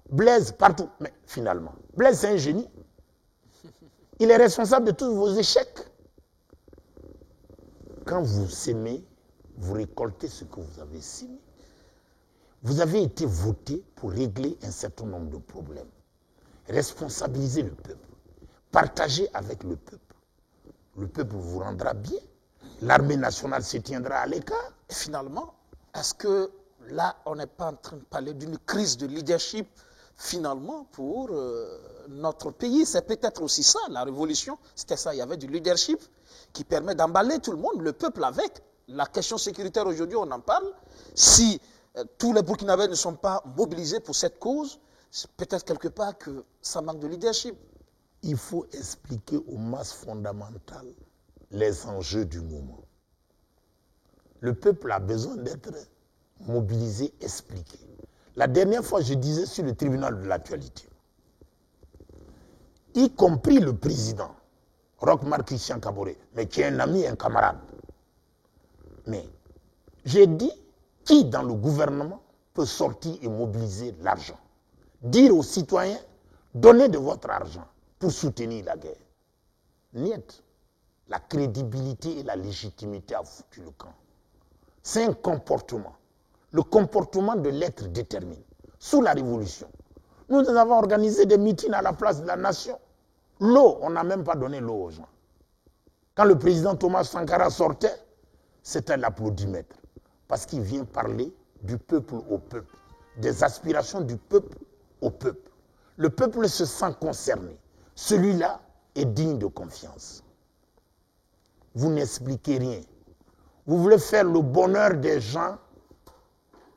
Blaise partout. Mais finalement, Blaise c'est un génie. Il est responsable de tous vos échecs. Quand vous sémez, vous récoltez ce que vous avez sémé. Vous avez été voté pour régler un certain nombre de problèmes. Responsabiliser le peuple. Partager avec le peuple. Le peuple vous rendra bien. L'armée nationale se tiendra à l'écart. Et finalement, est-ce que là, on n'est pas en train de parler d'une crise de leadership finalement pour notre pays? C'est peut-être aussi ça, la révolution. C'était ça, il y avait du leadership qui permet d'emballer tout le monde, le peuple avec. La question sécuritaire aujourd'hui, on en parle. Si tous les Burkinabés ne sont pas mobilisés pour cette cause, c'est peut-être quelque part que ça manque de leadership. Il faut expliquer aux masses fondamentales les enjeux du moment. Le peuple a besoin d'être mobilisé, expliqué. La dernière fois, je disais sur le tribunal de l'actualité, y compris le président, Roch-Marc Christian Kaboré, mais qui est un ami, un camarade. Mais j'ai dit, qui dans le gouvernement peut sortir et mobiliser l'argent? Dire aux citoyens, donnez de votre argent pour soutenir la guerre. Niet. La crédibilité et la légitimité a foutu le camp. C'est un comportement. Le comportement de l'être détermine. Sous la Révolution, nous avons organisé des meetings à la place de la nation. L'eau, on n'a même pas donné l'eau aux gens. Quand le président Thomas Sankara sortait, c'était l'applaudimètre. Parce qu'il vient parler du peuple au peuple, des aspirations du peuple au peuple. Le peuple se sent concerné. Celui-là est digne de confiance. Vous n'expliquez rien. Vous voulez faire le bonheur des gens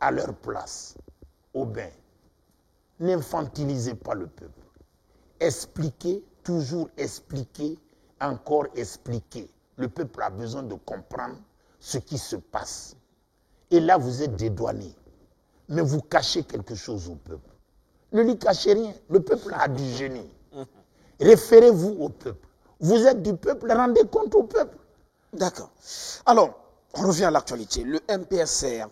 à leur place. Au bain. N'infantilisez pas le peuple. Expliquez, toujours expliquer, encore expliquer. Le peuple a besoin de comprendre ce qui se passe. Et là, vous êtes dédouané. Mais vous cachez quelque chose au peuple. Ne lui cachez rien. Le peuple a du génie. Référez-vous au peuple. Vous êtes du peuple, rendez compte au peuple. D'accord. Alors, on revient à l'actualité. Le MPSR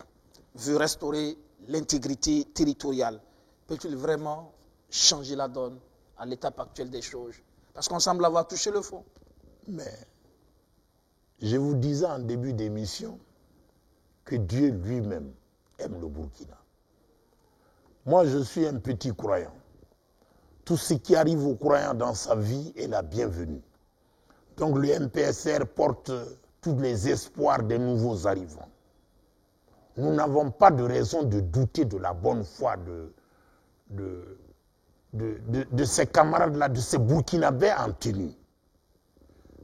veut restaurer l'intégrité territoriale. Peut-il vraiment changer la donne à l'étape actuelle des choses? Parce qu'on semble avoir touché le fond. Mais je vous disais en début d'émission que Dieu lui-même aime le Burkina. Moi, je suis un petit croyant. Tout ce qui arrive aux croyants dans sa vie est la bienvenue. Donc le MPSR porte tous les espoirs des nouveaux arrivants. Nous n'avons pas de raison de douter de la bonne foi de ces camarades-là, de ces Burkinabés en tenue.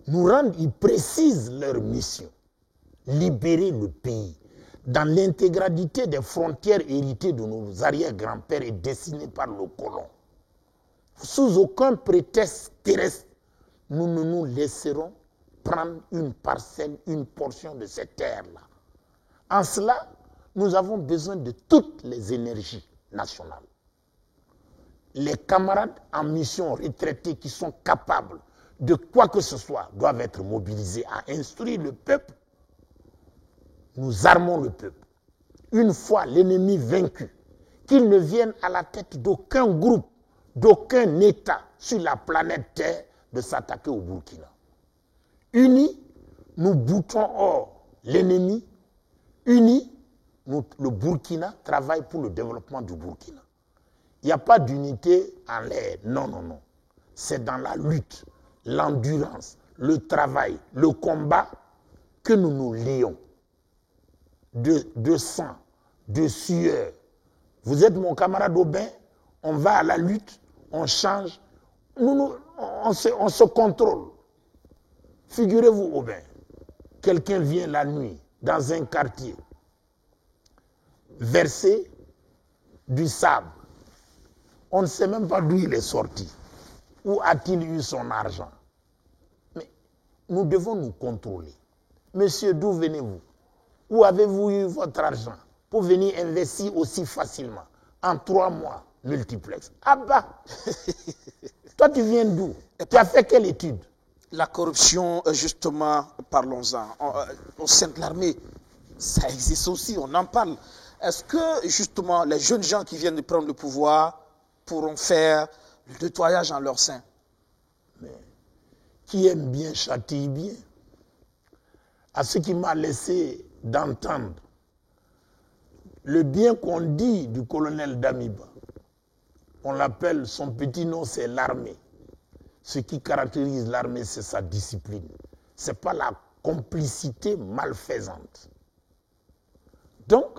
Ils précisent leur mission. Libérer le pays dans l'intégralité des frontières héritées de nos arrière-grands-pères et dessinées par le colon. Sous aucun prétexte terrestre, nous ne nous laisserons prendre une parcelle, une portion de cette terre-là. En cela, nous avons besoin de toutes les énergies nationales. Les camarades en mission retraités qui sont capables de quoi que ce soit doivent être mobilisés à instruire le peuple nous armons le peuple. Une fois l'ennemi vaincu, qu'il ne vienne à la tête d'aucun groupe, d'aucun État sur la planète Terre de s'attaquer au Burkina. Unis, nous boutons hors l'ennemi. Unis, le Burkina travaille pour le développement du Burkina. Il n'y a pas d'unité en l'air. Non, non, non. C'est dans la lutte, l'endurance, le travail, le combat que nous nous lions. De sang, de sueur. Vous êtes mon camarade Aubin, on va à la lutte, on change, on se contrôle. Figurez-vous Aubin, quelqu'un vient la nuit dans un quartier, verser du sable. On ne sait même pas d'où il est sorti. Où a-t-il eu son argent? Mais nous devons nous contrôler. Monsieur, d'où venez-vous? Où avez-vous eu votre argent pour venir investir aussi facilement? En 3 mois, multiplex. Ah bah! Toi, tu viens d'où? Tu as fait quelle étude? La corruption, justement, parlons-en. Au sein de l'armée, ça existe aussi, on en parle. Est-ce que, justement, les jeunes gens qui viennent de prendre le pouvoir pourront faire le nettoyage en leur sein? Mais qui aime bien châtie bien. À ce qui m'a laissé d'entendre le bien qu'on dit du colonel Damiba. On l'appelle, son petit nom, c'est l'armée. Ce qui caractérise l'armée, c'est sa discipline. Ce n'est pas la complicité malfaisante. Donc,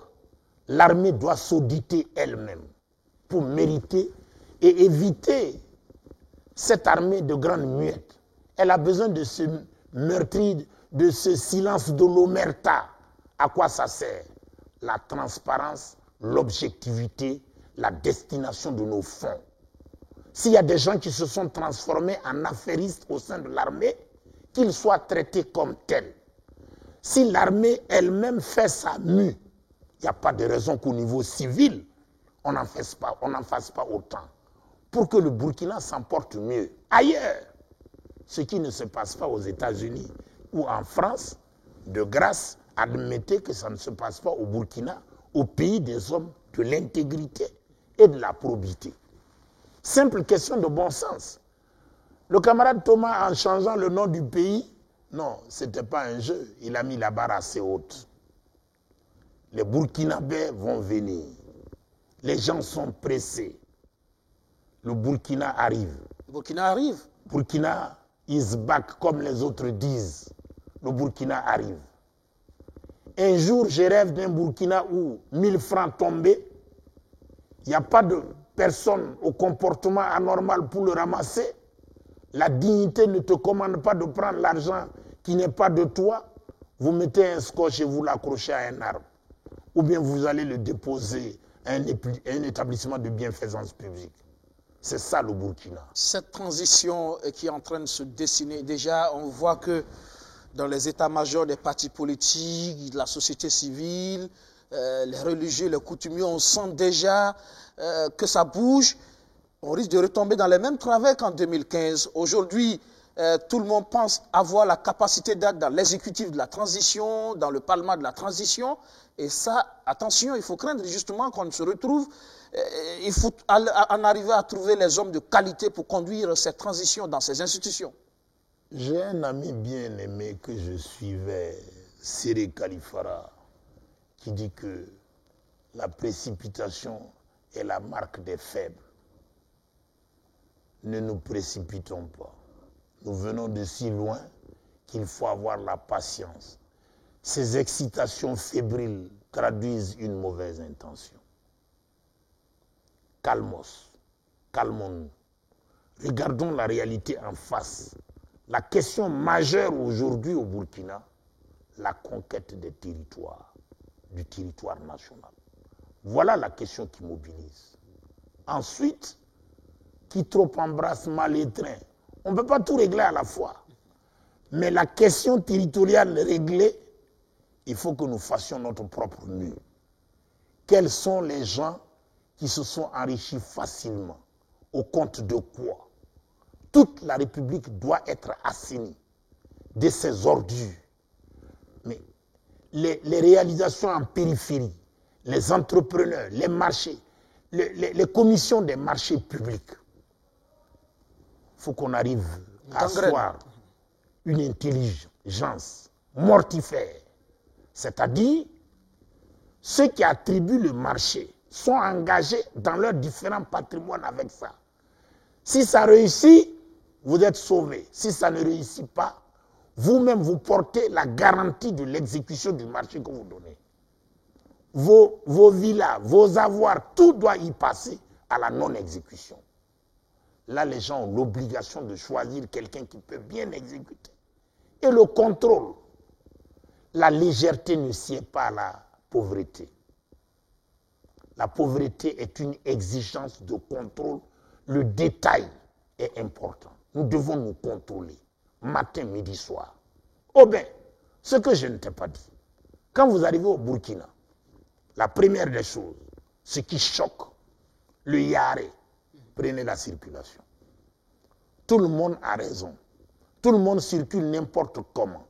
l'armée doit s'auditer elle-même pour mériter et éviter cette armée de grandes muettes. Elle a besoin de ce meurtrier, de ce silence de l'omerta. À quoi ça sert? La transparence, l'objectivité, la destination de nos fonds. S'il y a des gens qui se sont transformés en affairistes au sein de l'armée, qu'ils soient traités comme tels. Si l'armée elle-même fait sa mue, il n'y a pas de raison qu'au niveau civil, on n'en fasse pas autant. Pour que le Burkina s'en porte mieux. Ailleurs, ce qui ne se passe pas aux États-Unis ou en France, de grâce, admettez que ça ne se passe pas au Burkina, au pays des hommes de l'intégrité et de la probité. Simple question de bon sens. Le camarade Thomas, en changeant le nom du pays, non, ce n'était pas un jeu. Il a mis la barre assez haute. Les Burkinabés vont venir. Les gens sont pressés. Le Burkina arrive. Le Burkina arrive. Burkina is back, comme les autres disent. Le Burkina arrive. Un jour, je rêve d'un Burkina où 1000 francs tombés, il n'y a pas de personne au comportement anormal pour le ramasser. La dignité ne te commande pas de prendre l'argent qui n'est pas de toi. Vous mettez un scotch et vous l'accrochez à un arbre. Ou bien vous allez le déposer à un établissement de bienfaisance publique. C'est ça le Burkina. Cette transition qui est en train de se dessiner, déjà, on voit que dans les états-majors des partis politiques, de la société civile, les religieux, les coutumiers, on sent déjà que ça bouge. On risque de retomber dans les mêmes travers qu'en 2015. Aujourd'hui, tout le monde pense avoir la capacité d'être dans l'exécutif de la transition, dans le parlement de la transition. Et ça, attention, il faut craindre justement qu'on se retrouve. Il faut en arriver à trouver les hommes de qualité pour conduire cette transition dans ces institutions. J'ai un ami bien aimé que je suivais, Séré Kalifara, qui dit que la précipitation est la marque des faibles. Ne nous précipitons pas. Nous venons de si loin qu'il faut avoir la patience. Ces excitations fébriles traduisent une mauvaise intention. Calmons-nous. Regardons la réalité en face. La question majeure aujourd'hui au Burkina, la conquête des territoires, du territoire national. Voilà la question qui mobilise. Ensuite, qui trop embrasse mal étreint. On ne peut pas tout régler à la fois. Mais la question territoriale réglée, il faut que nous fassions notre propre mur. Quels sont les gens qui se sont enrichis facilement? Au compte de quoi? Toute la République doit être assainie de ces ordures. Mais les réalisations en périphérie, les entrepreneurs, les marchés, les commissions des marchés publics. Il faut qu'on arrive à asseoir une intelligence mortifère. C'est-à-dire, ceux qui attribuent le marché sont engagés dans leurs différents patrimoines avec ça. Si ça réussit, vous êtes sauvés. Si ça ne réussit pas, vous-même vous portez la garantie de l'exécution du marché que vous donnez. Vos villas, vos avoirs, tout doit y passer à la non-exécution. Là, les gens ont l'obligation de choisir quelqu'un qui peut bien exécuter. Et le contrôle. La légèreté ne sied pas à la pauvreté. La pauvreté est une exigence de contrôle. Le détail est important. Nous devons nous contrôler, matin, midi, soir. Oh bien, ce que je ne t'ai pas dit, quand vous arrivez au Burkina, la première des choses, ce qui choque, le Yaré, prenez la circulation. Tout le monde a raison. Tout le monde circule n'importe comment.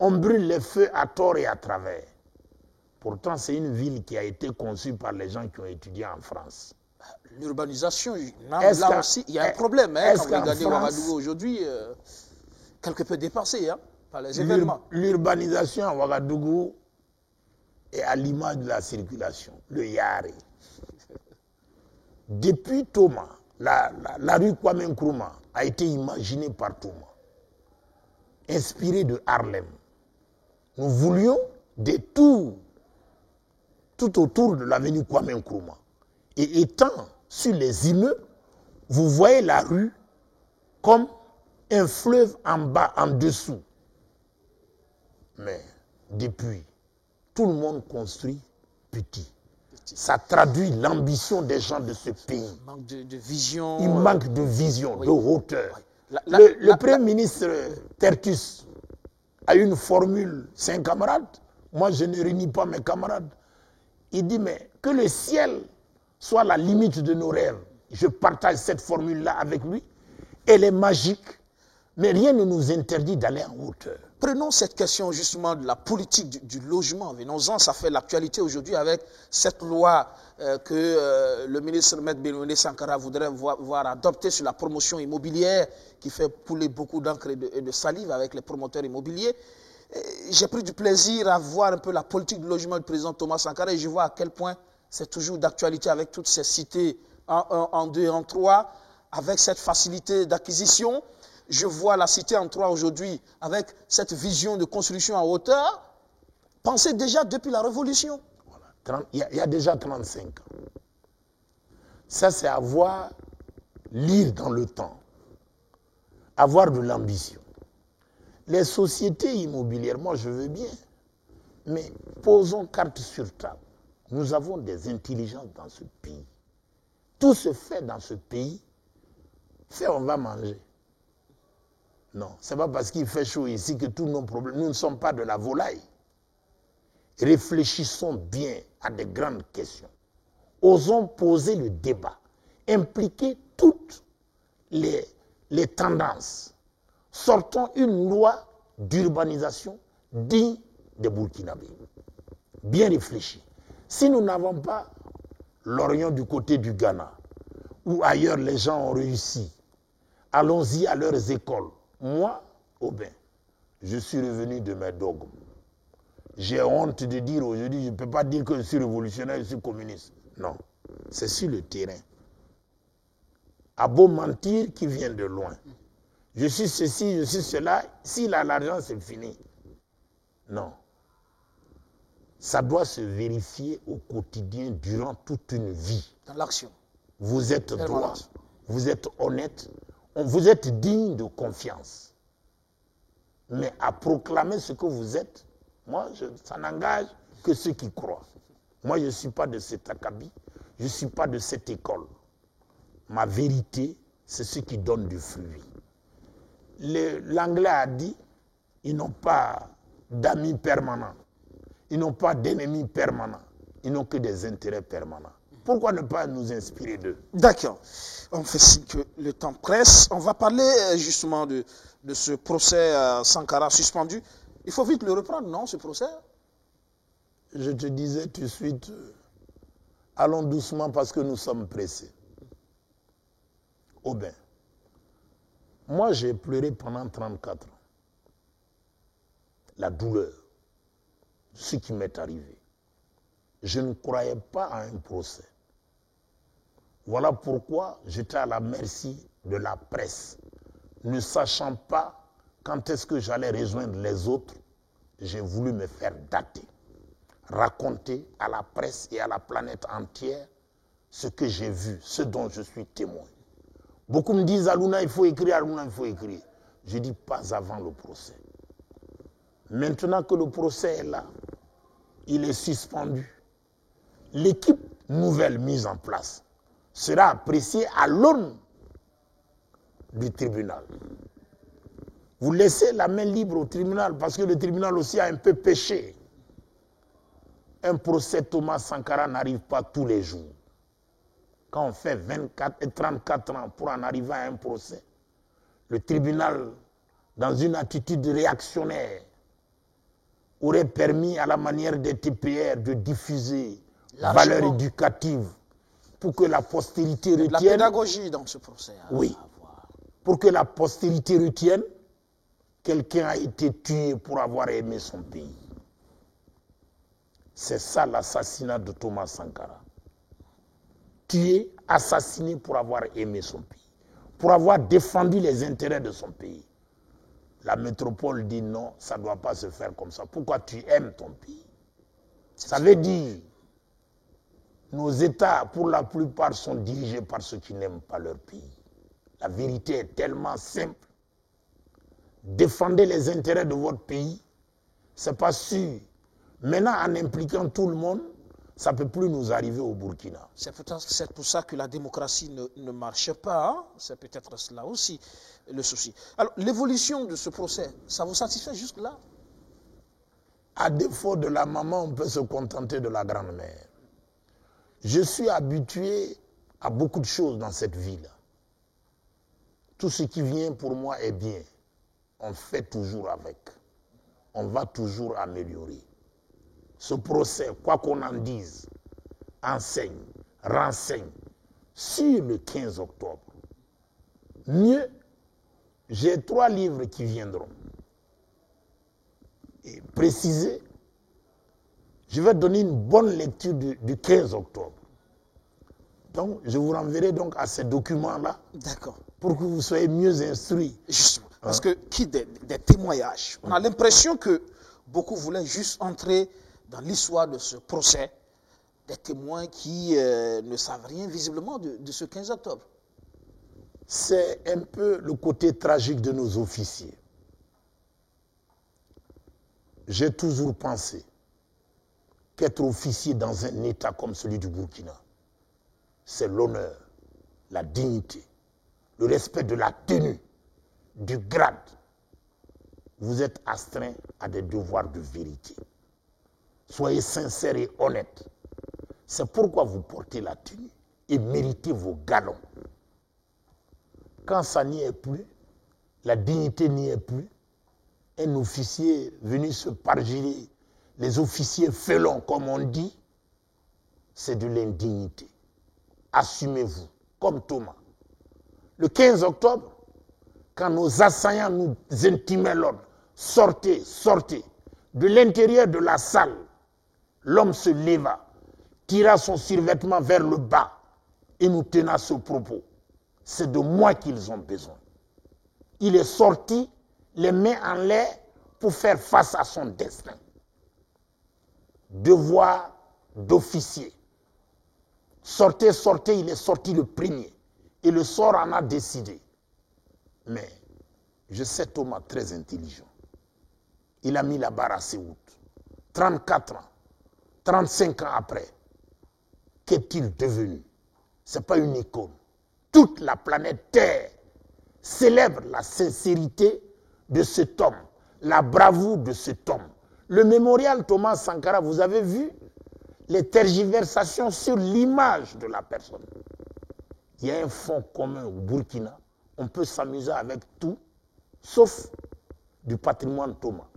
On brûle les feux à tort et à travers. Pourtant, c'est une ville qui a été conçue par les gens qui ont étudié en France. L'urbanisation, là aussi, il y a un problème. Hein, quand vous regardez Ouagadougou aujourd'hui, quelque peu dépassé par les événements. L'urbanisation à Ouagadougou est à l'image de la circulation, le Yaré. Depuis Thomas, la rue Kwame Nkrumah a été imaginée par Thomas, inspirée de Harlem. Nous voulions des tours tout autour de l'avenue Kwame Nkrumah. Et étant sur les immeubles, vous voyez la rue comme un fleuve en bas, en dessous. Mais depuis, tout le monde construit petit. Ça traduit l'ambition des gens de ce pays. Il manque de vision. Il manque de vision, oui, de hauteur. Oui. Le Premier ministre Tertus a une formule, c'est un camarade. Moi, je ne réunis pas mes camarades. Il dit, mais que le ciel soit la limite de nos rêves. Je partage cette formule-là avec lui. Elle est magique, mais rien ne nous interdit d'aller en hauteur. Prenons cette question justement de la politique du logement. Venons-en, ça fait l'actualité aujourd'hui avec cette loi que le ministre Maître Benoît Sankara voudrait voir adoptée sur la promotion immobilière qui fait couler beaucoup d'encre et de salive avec les promoteurs immobiliers. J'ai pris du plaisir à voir un peu la politique du logement du président Thomas Sankara et je vois à quel point c'est toujours d'actualité avec toutes ces cités en 1, en 2, en 3, avec cette facilité d'acquisition. Je vois la cité en 3 aujourd'hui avec cette vision de construction en hauteur, pensée déjà depuis la Révolution. Voilà. Il y a déjà 35 ans. Ça, c'est lire dans le temps, avoir de l'ambition. Les sociétés immobilières, moi je veux bien, mais posons carte sur table. Nous avons des intelligences dans ce pays. Tout se fait dans ce pays, on va manger. Non, ce n'est pas parce qu'il fait chaud ici que tous nos problèmes, nous ne sommes pas de la volaille. Réfléchissons bien à des grandes questions. Osons poser le débat, impliquer toutes les tendances. Sortons une loi d'urbanisation digne des Burkinabés. Bien réfléchie. Si nous n'avons pas l'Orient du côté du Ghana, où ailleurs les gens ont réussi, allons-y à leurs écoles. Moi, je suis revenu de mes dogmes. J'ai honte de dire aujourd'hui, je ne peux pas dire que je suis révolutionnaire, je suis communiste. Non, c'est sur le terrain. À beau mentir qui vient de loin. Je suis ceci, je suis cela. S'il a l'argent, c'est fini. Non. Ça doit se vérifier au quotidien durant toute une vie. Dans l'action. Vous êtes droit, vous êtes honnête, vous êtes digne de confiance. Mais à proclamer ce que vous êtes, moi, ça n'engage que ceux qui croient. Moi, je ne suis pas de cet acabit, je ne suis pas de cette école. Ma vérité, c'est ce qui donne du fruit. L'anglais a dit, ils n'ont pas d'amis permanents, ils n'ont pas d'ennemis permanents, ils n'ont que des intérêts permanents. Pourquoi ne pas nous inspirer d'eux? D'accord. On fait signe que le temps presse. On va parler justement de ce procès Sankara suspendu. Il faut vite le reprendre, non, ce procès? je te disais tout de suite, allons doucement parce que nous sommes pressés. Aubin, moi j'ai pleuré pendant 34 ans. La douleur, ce qui m'est arrivé. Je ne croyais pas à un procès. Voilà pourquoi j'étais à la merci de la presse. Ne sachant pas quand est-ce que j'allais rejoindre les autres, j'ai voulu me faire dater, raconter à la presse et à la planète entière ce que j'ai vu, ce dont je suis témoin. Beaucoup me disent, Aluna, il faut écrire, Aluna, il faut écrire. Je dis, pas avant le procès. Maintenant que le procès est là, il est suspendu. L'équipe nouvelle mise en place sera appréciée à l'aune du tribunal. Vous laissez la main libre au tribunal parce que le tribunal aussi a un peu péché. Un procès Thomas Sankara n'arrive pas tous les jours. Quand on fait 24 et 34 ans pour en arriver à un procès, le tribunal, dans une attitude réactionnaire, aurait permis à la manière des TPR de diffuser valeurs éducatives pour que la postérité retienne. La pédagogie dans ce procès. Oui. Pour que la postérité retienne, quelqu'un a été tué pour avoir aimé son pays. C'est ça l'assassinat de Thomas Sankara. Tué, assassiné pour avoir aimé son pays, pour avoir défendu les intérêts de son pays. La métropole dit non, ça ne doit pas se faire comme ça. Pourquoi tu aimes ton pays? Ça veut dire, nos États, pour la plupart, sont dirigés par ceux qui n'aiment pas leur pays. La vérité est tellement simple. Défendez les intérêts de votre pays, ce n'est pas sûr. Maintenant, en impliquant tout le monde, ça ne peut plus nous arriver au Burkina. C'est pour ça que la démocratie ne marche pas. Hein? C'est peut-être cela aussi le souci. Alors, l'évolution de ce procès, ça vous satisfait jusque-là? À défaut de la maman, on peut se contenter de la grand-mère. Je suis habitué à beaucoup de choses dans cette vie-là. Tout ce qui vient pour moi est bien. On fait toujours avec. On va toujours améliorer. Ce procès, quoi qu'on en dise, enseigne, renseigne. Sur le 15 octobre, mieux, j'ai 3 livres qui viendront. Et préciser, je vais donner une bonne lecture du 15 octobre. Donc, je vous renverrai donc à ces documents-là. D'accord. Pour que vous soyez mieux instruits. Justement. Parce que des témoignages, on a l'impression que beaucoup voulaient juste entrer dans l'histoire de ce procès, des témoins qui ne savent rien visiblement de ce 15 octobre. C'est un peu le côté tragique de nos officiers. J'ai toujours pensé qu'être officier dans un État comme celui du Burkina, c'est l'honneur, la dignité, le respect de la tenue, du grade. Vous êtes astreint à des devoirs de vérité. Soyez sincères et honnêtes. C'est pourquoi vous portez la tenue et méritez vos galons. Quand ça n'y est plus, la dignité n'y est plus, un officier venu se parjurer, les officiers félons comme on dit, c'est de l'indignité. Assumez-vous, comme Thomas. Le 15 octobre, quand nos assaillants nous intimaient l'ordre, sortez, sortez. De l'intérieur de la salle, l'homme se leva, tira son survêtement vers le bas et nous tena ce propos. C'est de moi qu'ils ont besoin. Il est sorti, les mains en l'air, pour faire face à son destin. Devoir d'officier. Sortez, sortez, il est sorti le premier. Et le sort en a décidé. Mais je sais Thomas très intelligent. Il a mis la barre assez haute. 34 ans, 35 ans après, qu'est-il devenu? Ce n'est pas une icône. Toute la planète Terre célèbre la sincérité de cet homme, la bravoure de cet homme. Le mémorial Thomas Sankara, vous avez vu les tergiversations sur l'image de la personne. Il y a un fond commun au Burkina. On peut s'amuser avec tout, sauf du patrimoine Thomas,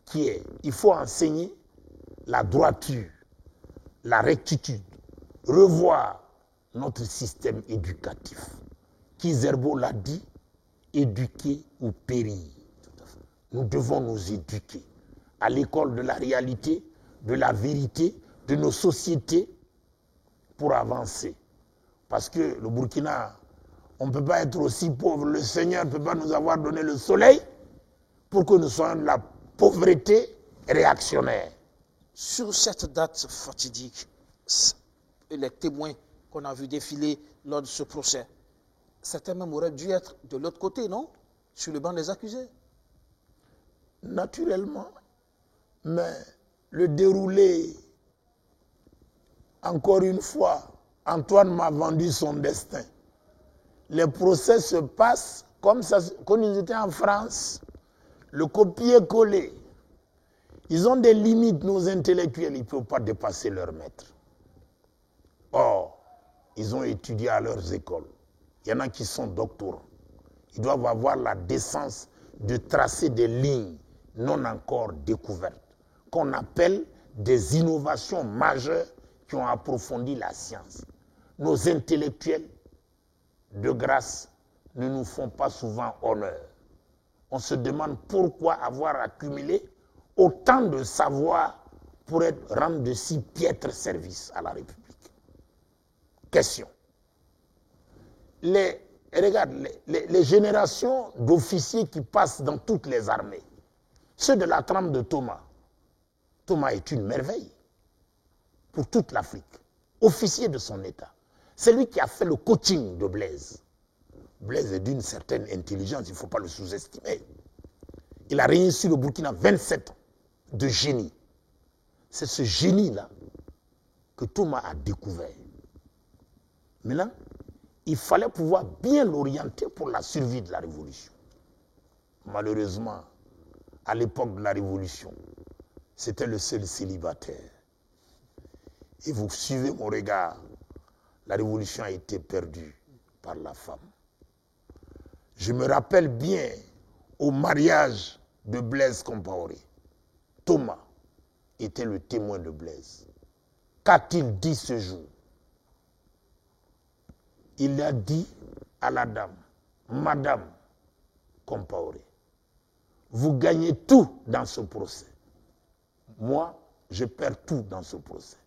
qui est, il faut enseigner la droiture, la rectitude, revoir notre système éducatif. Kizerbo l'a dit, éduquer ou périr. Nous devons nous éduquer à l'école de la réalité, de la vérité, de nos sociétés pour avancer. Parce que le Burkina, on ne peut pas être aussi pauvre. Le Seigneur ne peut pas nous avoir donné le soleil pour que nous soyons de la pauvreté réactionnaire. Sur cette date fatidique, les témoins qu'on a vus défiler lors de ce procès, certains même auraient dû être de l'autre côté, non? Sur le banc des accusés. Naturellement, mais le déroulé, encore une fois, Antoine m'a vendu son destin. Les procès se passent comme ça, quand ils étaient en France, le copier-coller. Ils ont des limites, nos intellectuels, ils ne peuvent pas dépasser leur maître. Or, ils ont étudié à leurs écoles. Il y en a qui sont doctorants. Ils doivent avoir la décence de tracer des lignes non encore découvertes, qu'on appelle des innovations majeures qui ont approfondi la science. Nos intellectuels, de grâce, ne nous font pas souvent honneur. On se demande pourquoi avoir accumulé autant de savoir pour rendre de si piètres services à la République. Question. Regarde, les générations d'officiers qui passent dans toutes les armées, ceux de la trempe de Thomas. Thomas est une merveille pour toute l'Afrique. Officier de son État. C'est lui qui a fait le coaching de Blaise. Blaise est d'une certaine intelligence, il ne faut pas le sous-estimer. Il a régné sur le Burkina 27 ans de génie. C'est ce génie-là que Thomas a découvert. Maintenant, il fallait pouvoir bien l'orienter pour la survie de la Révolution. Malheureusement, à l'époque de la Révolution, c'était le seul célibataire. Et vous suivez mon regard, la Révolution a été perdue par la femme. Je me rappelle bien au mariage de Blaise Compaoré. Thomas était le témoin de Blaise. Qu'a-t-il dit ce jour? Il a dit à la dame, Madame Compaoré, vous gagnez tout dans ce procès. Moi, je perds tout dans ce procès.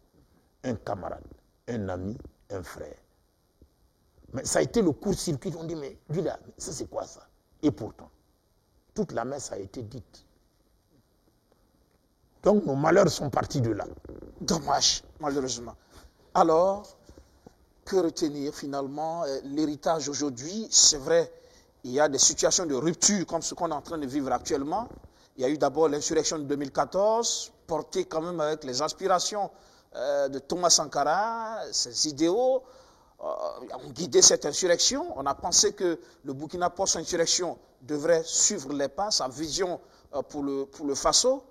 Un camarade, un ami, un frère. Mais ça a été le court-circuit. On dit, mais lui là, ça c'est quoi ça? Et pourtant, toute la messe a été dite. Donc nos malheurs sont partis de là. Dommage, malheureusement. Alors, que retenir finalement? L'héritage aujourd'hui, c'est vrai, il y a des situations de rupture comme ce qu'on est en train de vivre actuellement. Il y a eu d'abord l'insurrection de 2014, portée quand même avec les aspirations de Thomas Sankara, ses idéaux ont guidé cette insurrection. On a pensé que le Burkina post-insurrection devrait suivre les pas, sa vision pour le Faso.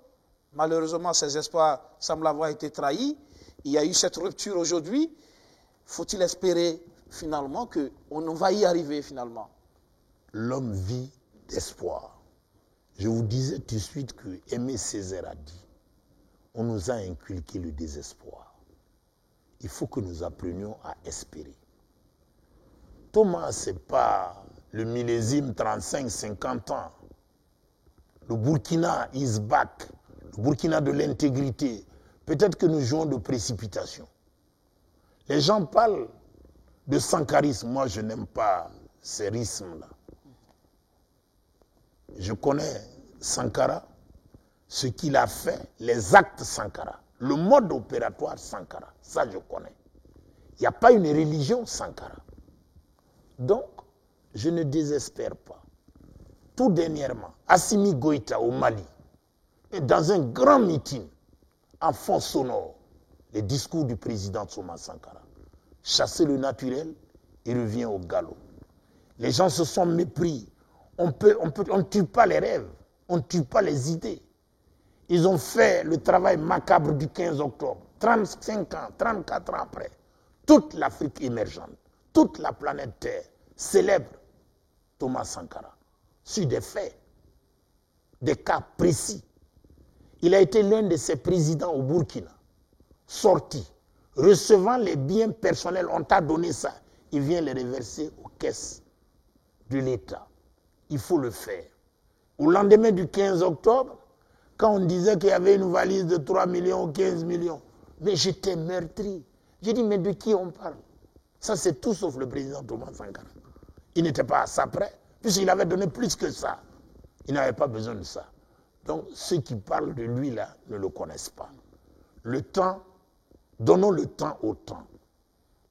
Malheureusement, ces espoirs semblent avoir été trahis. Il y a eu cette rupture aujourd'hui. Faut-il espérer finalement qu'on va y arriver finalement? L'homme vit d'espoir. Je vous disais tout de suite que Aimé Césaire a dit, on nous a inculqué le désespoir. Il faut que nous apprenions à espérer. Thomas, ce n'est pas le millésime 35-50 ans. Le Burkina is back. Le Burkina de l'intégrité. Peut-être que nous jouons de précipitation. Les gens parlent de sankarisme. Moi, je n'aime pas ces rythmes-là. Je connais Sankara, ce qu'il a fait, les actes Sankara, le mode opératoire Sankara. Ça, je connais. Il n'y a pas une religion Sankara. Donc, je ne désespère pas. Tout dernièrement, Assimi Goïta au Mali, est dans un grand meeting, en fond sonore, les discours du président Thomas Sankara. Chasser le naturel, il revient au galop. Les gens se sont mépris. On ne tue pas les rêves, on ne tue pas les idées. Ils ont fait le travail macabre du 15 octobre. 35 ans, 34 ans après, toute l'Afrique émergente, toute la planète Terre célèbre Thomas Sankara sur des faits, des cas précis. Il a été l'un de ces présidents au Burkina, sorti, recevant les biens personnels, on t'a donné ça. Il vient les reverser aux caisses de l'État. Il faut le faire. Au lendemain du 15 octobre, quand on disait qu'il y avait une valise de 3 millions ou 15 millions, mais j'étais meurtri. J'ai dit, mais de qui on parle? Ça, c'est tout sauf le président Thomas Sankara. Il n'était pas à ça près, puisqu'il avait donné plus que ça. Il n'avait pas besoin de ça. Donc, ceux qui parlent de lui, là, ne le connaissent pas. Le temps, donnons le temps au temps.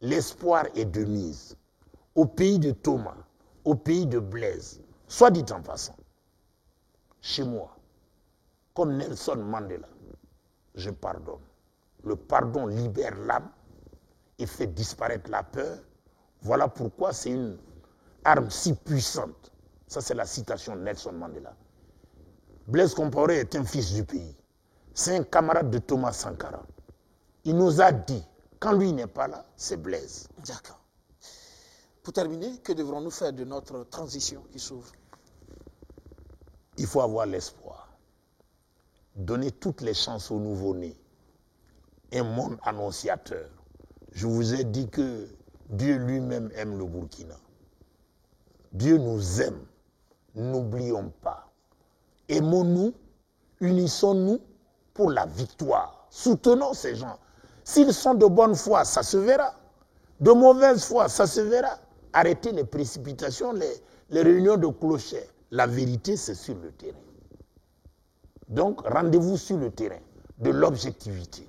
L'espoir est de mise. Au pays de Thomas, au pays de Blaise, soit dit en passant, chez moi, comme Nelson Mandela, je pardonne. Le pardon libère l'âme et fait disparaître la peur. Voilà pourquoi c'est une arme si puissante. Ça, c'est la citation de Nelson Mandela. Blaise Compaoré est un fils du pays. C'est un camarade de Thomas Sankara. Il nous a dit, quand lui n'est pas là, c'est Blaise. D'accord. Pour terminer, que devrons-nous faire de notre transition qui s'ouvre? Il faut avoir l'espoir. Donner toutes les chances aux nouveau-nés. Un monde annonciateur. Je vous ai dit que Dieu lui-même aime le Burkina. Dieu nous aime. N'oublions pas. Aimons-nous, unissons-nous pour la victoire. Soutenons ces gens. S'ils sont de bonne foi, ça se verra. De mauvaise foi, ça se verra. Arrêtez les précipitations, les réunions de clochers. La vérité, c'est sur le terrain. Donc, rendez-vous sur le terrain, de l'objectivité.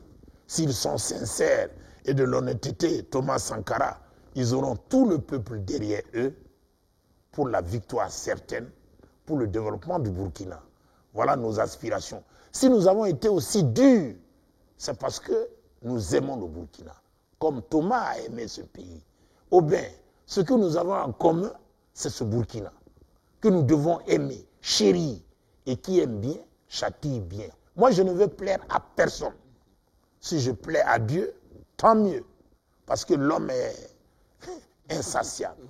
S'ils sont sincères et de l'honnêteté, Thomas Sankara, ils auront tout le peuple derrière eux pour la victoire certaine, pour le développement du Burkina. Voilà nos aspirations. Si nous avons été aussi durs, c'est parce que nous aimons le Burkina, comme Thomas a aimé ce pays. Ou bien, ce que nous avons en commun, c'est ce Burkina, que nous devons aimer, chérir, et qui aime bien, châtie bien. Moi, je ne veux plaire à personne. Si je plais à Dieu, tant mieux, parce que l'homme est insatiable.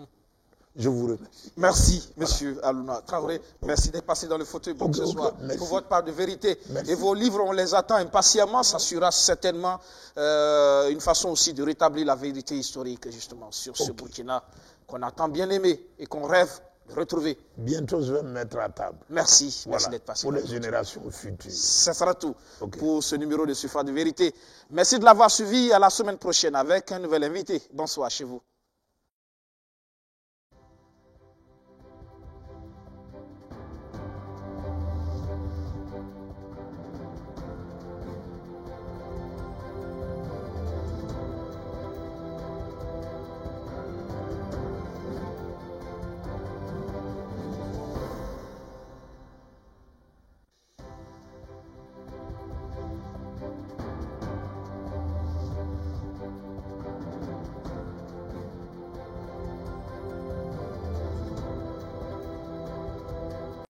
Je vous remercie. Merci, monsieur Alouna Traoré. Merci d'être passé dans le fauteuil pour ce soir, pour votre part de vérité. Merci. Et vos livres, on les attend impatiemment. Ça sera certainement une façon aussi de rétablir la vérité historique, justement, sur ce Burkina qu'on a tant bien aimé et qu'on rêve de retrouver. Bientôt, je vais me mettre à table. Merci. Voilà, merci d'être passé. Pour les générations futures. Ça sera tout pour ce numéro de Suffrage de vérité. Merci de l'avoir suivi. À la semaine prochaine avec un nouvel invité. Bonsoir chez vous.